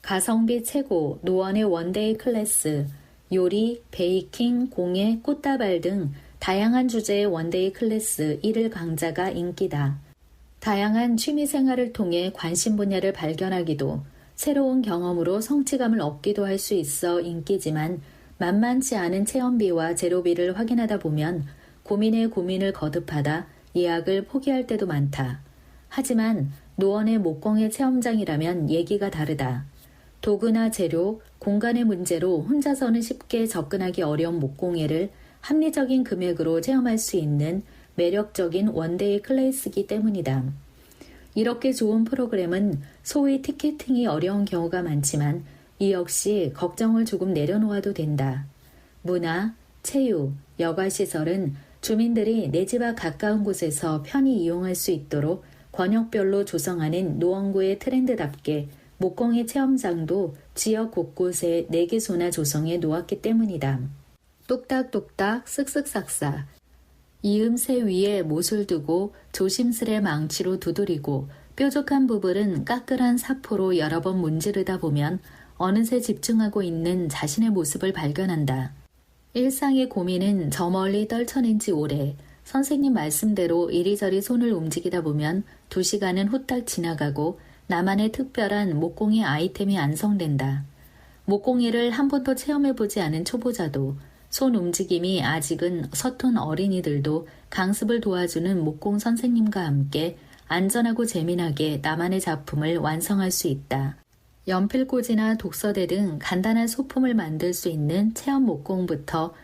가성비 최고 노원의 원데이 클래스. 요리, 베이킹, 공예, 꽃다발 등 다양한 주제의 원데이 클래스 1일 강좌가 인기다. 다양한 취미생활을 통해 관심 분야를 발견하기도, 새로운 경험으로 성취감을 얻기도 할 수 있어 인기지만 만만치 않은 체험비와 재료비를 확인하다 보면 고민에 고민을 거듭하다 예약을 포기할 때도 많다. 하지만 노원의 목공예 체험장이라면 얘기가 다르다. 도구나 재료, 공간의 문제로 혼자서는 쉽게 접근하기 어려운 목공예를 합리적인 금액으로 체험할 수 있는 매력적인 원데이 클래스이기 때문이다. 이렇게 좋은 프로그램은 소위 티켓팅이 어려운 경우가 많지만 이 역시 걱정을 조금 내려놓아도 된다. 문화, 체육, 여가시설은 주민들이 내 집 앞 가까운 곳에서 편히 이용할 수 있도록 권역별로 조성하는 노원구의 트렌드답게 목공의 체험장도 지역 곳곳에 4개소나 조성해 놓았기 때문이다. 똑딱똑딱 쓱쓱싹싹 이음새 위에 못을 두고 조심스레 망치로 두드리고 뾰족한 부분은 까끌한 사포로 여러 번 문지르다 보면 어느새 집중하고 있는 자신의 모습을 발견한다. 일상의 고민은 저 멀리 떨쳐낸 지 오래. 선생님 말씀대로 이리저리 손을 움직이다 보면 2시간은 후딱 지나가고 나만의 특별한 목공의 아이템이 완성된다. 목공예를 한 번도 체험해보지 않은 초보자도 손 움직임이 아직은 서툰 어린이들도 강습을 도와주는 목공 선생님과 함께 안전하고 재미나게 나만의 작품을 완성할 수 있다. 연필꽂이나 독서대 등 간단한 소품을 만들 수 있는 체험 목공부터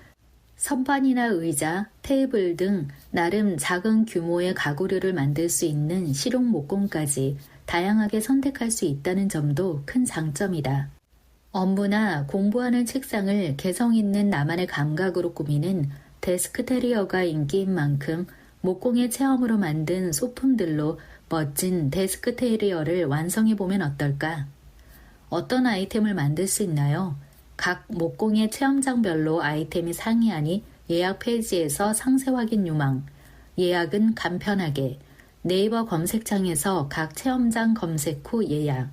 선반이나 의자, 테이블 등 나름 작은 규모의 가구류를 만들 수 있는 실용 목공까지 다양하게 선택할 수 있다는 점도 큰 장점이다. 업무나 공부하는 책상을 개성 있는 나만의 감각으로 꾸미는 데스크 테리어가 인기인 만큼 목공의 체험으로 만든 소품들로 멋진 데스크 테리어를 완성해보면 어떨까? 어떤 아이템을 만들 수 있나요? 각 목공의 체험장별로 아이템이 상이하니 예약 페이지에서 상세 확인 요망. 예약은 간편하게. 네이버 검색창에서 각 체험장 검색 후 예약.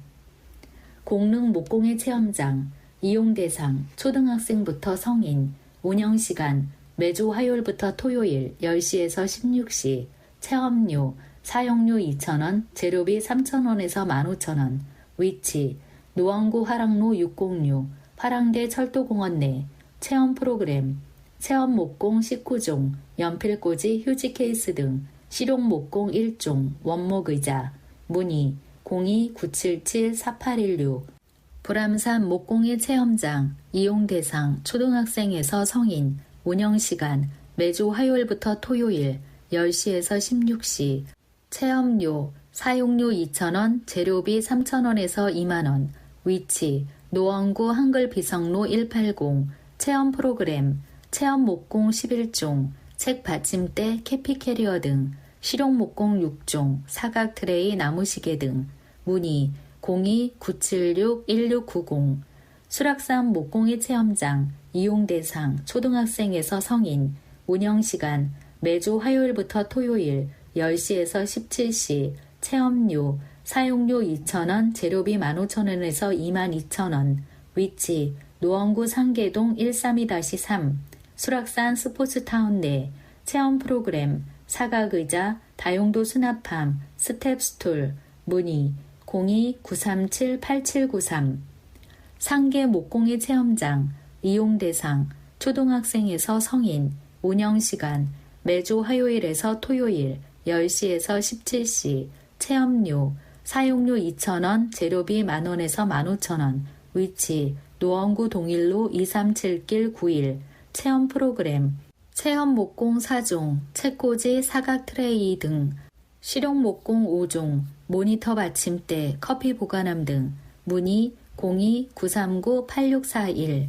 공릉 목공의 체험장. 이용 대상 초등학생부터 성인. 운영시간 매주 화요일부터 토요일 10시에서 16시. 체험료 사용료 2,000원, 재료비 3,000원에서 15,000원. 위치 노원구 화랑로 606, 화랑대 철도공원 내. 체험 프로그램 체험 목공 19종, 연필꽂이, 휴지 케이스 등. 실용 목공 1종, 원목 의자. 문의 02-977-4816. 불암산 목공의 체험장. 이용 대상 초등학생에서 성인. 운영시간 매주 화요일부터 토요일 10시에서 16시. 체험료 사용료 2,000원, 재료비 3,000원에서 2만원. 위치 노원구 한글비성로 180. 체험 프로그램 체험 목공 11종, 책 받침대, 캐피 캐리어 등. 실용 목공 6종, 사각 트레이, 나무시계 등. 문의 02-976-1690. 수락산 목공의 체험장. 이용 대상 초등학생에서 성인. 운영시간 매주 화요일부터 토요일 10시에서 17시. 체험료 사용료 2,000원, 재료비 15,000원에서 22,000원. 위치 노원구 상계동 132-3. 수락산 스포츠타운 내. 체험 프로그램 사각의자, 다용도 수납함, 스텝 스툴. 문의 02-937-8793. 상계 목공의 체험장. 이용 대상 초등학생에서 성인. 운영시간 매주 화요일에서 토요일 10시에서 17시. 체험료 사용료 2,000원, 재료비 만원에서 15,000원. 위치 노원구 동일로 237길 9일. 체험 프로그램 체험 목공 4종, 책꽂이, 사각 트레이 등. 실용 목공 5종, 모니터 받침대, 커피 보관함 등. 문의 02-939-8641.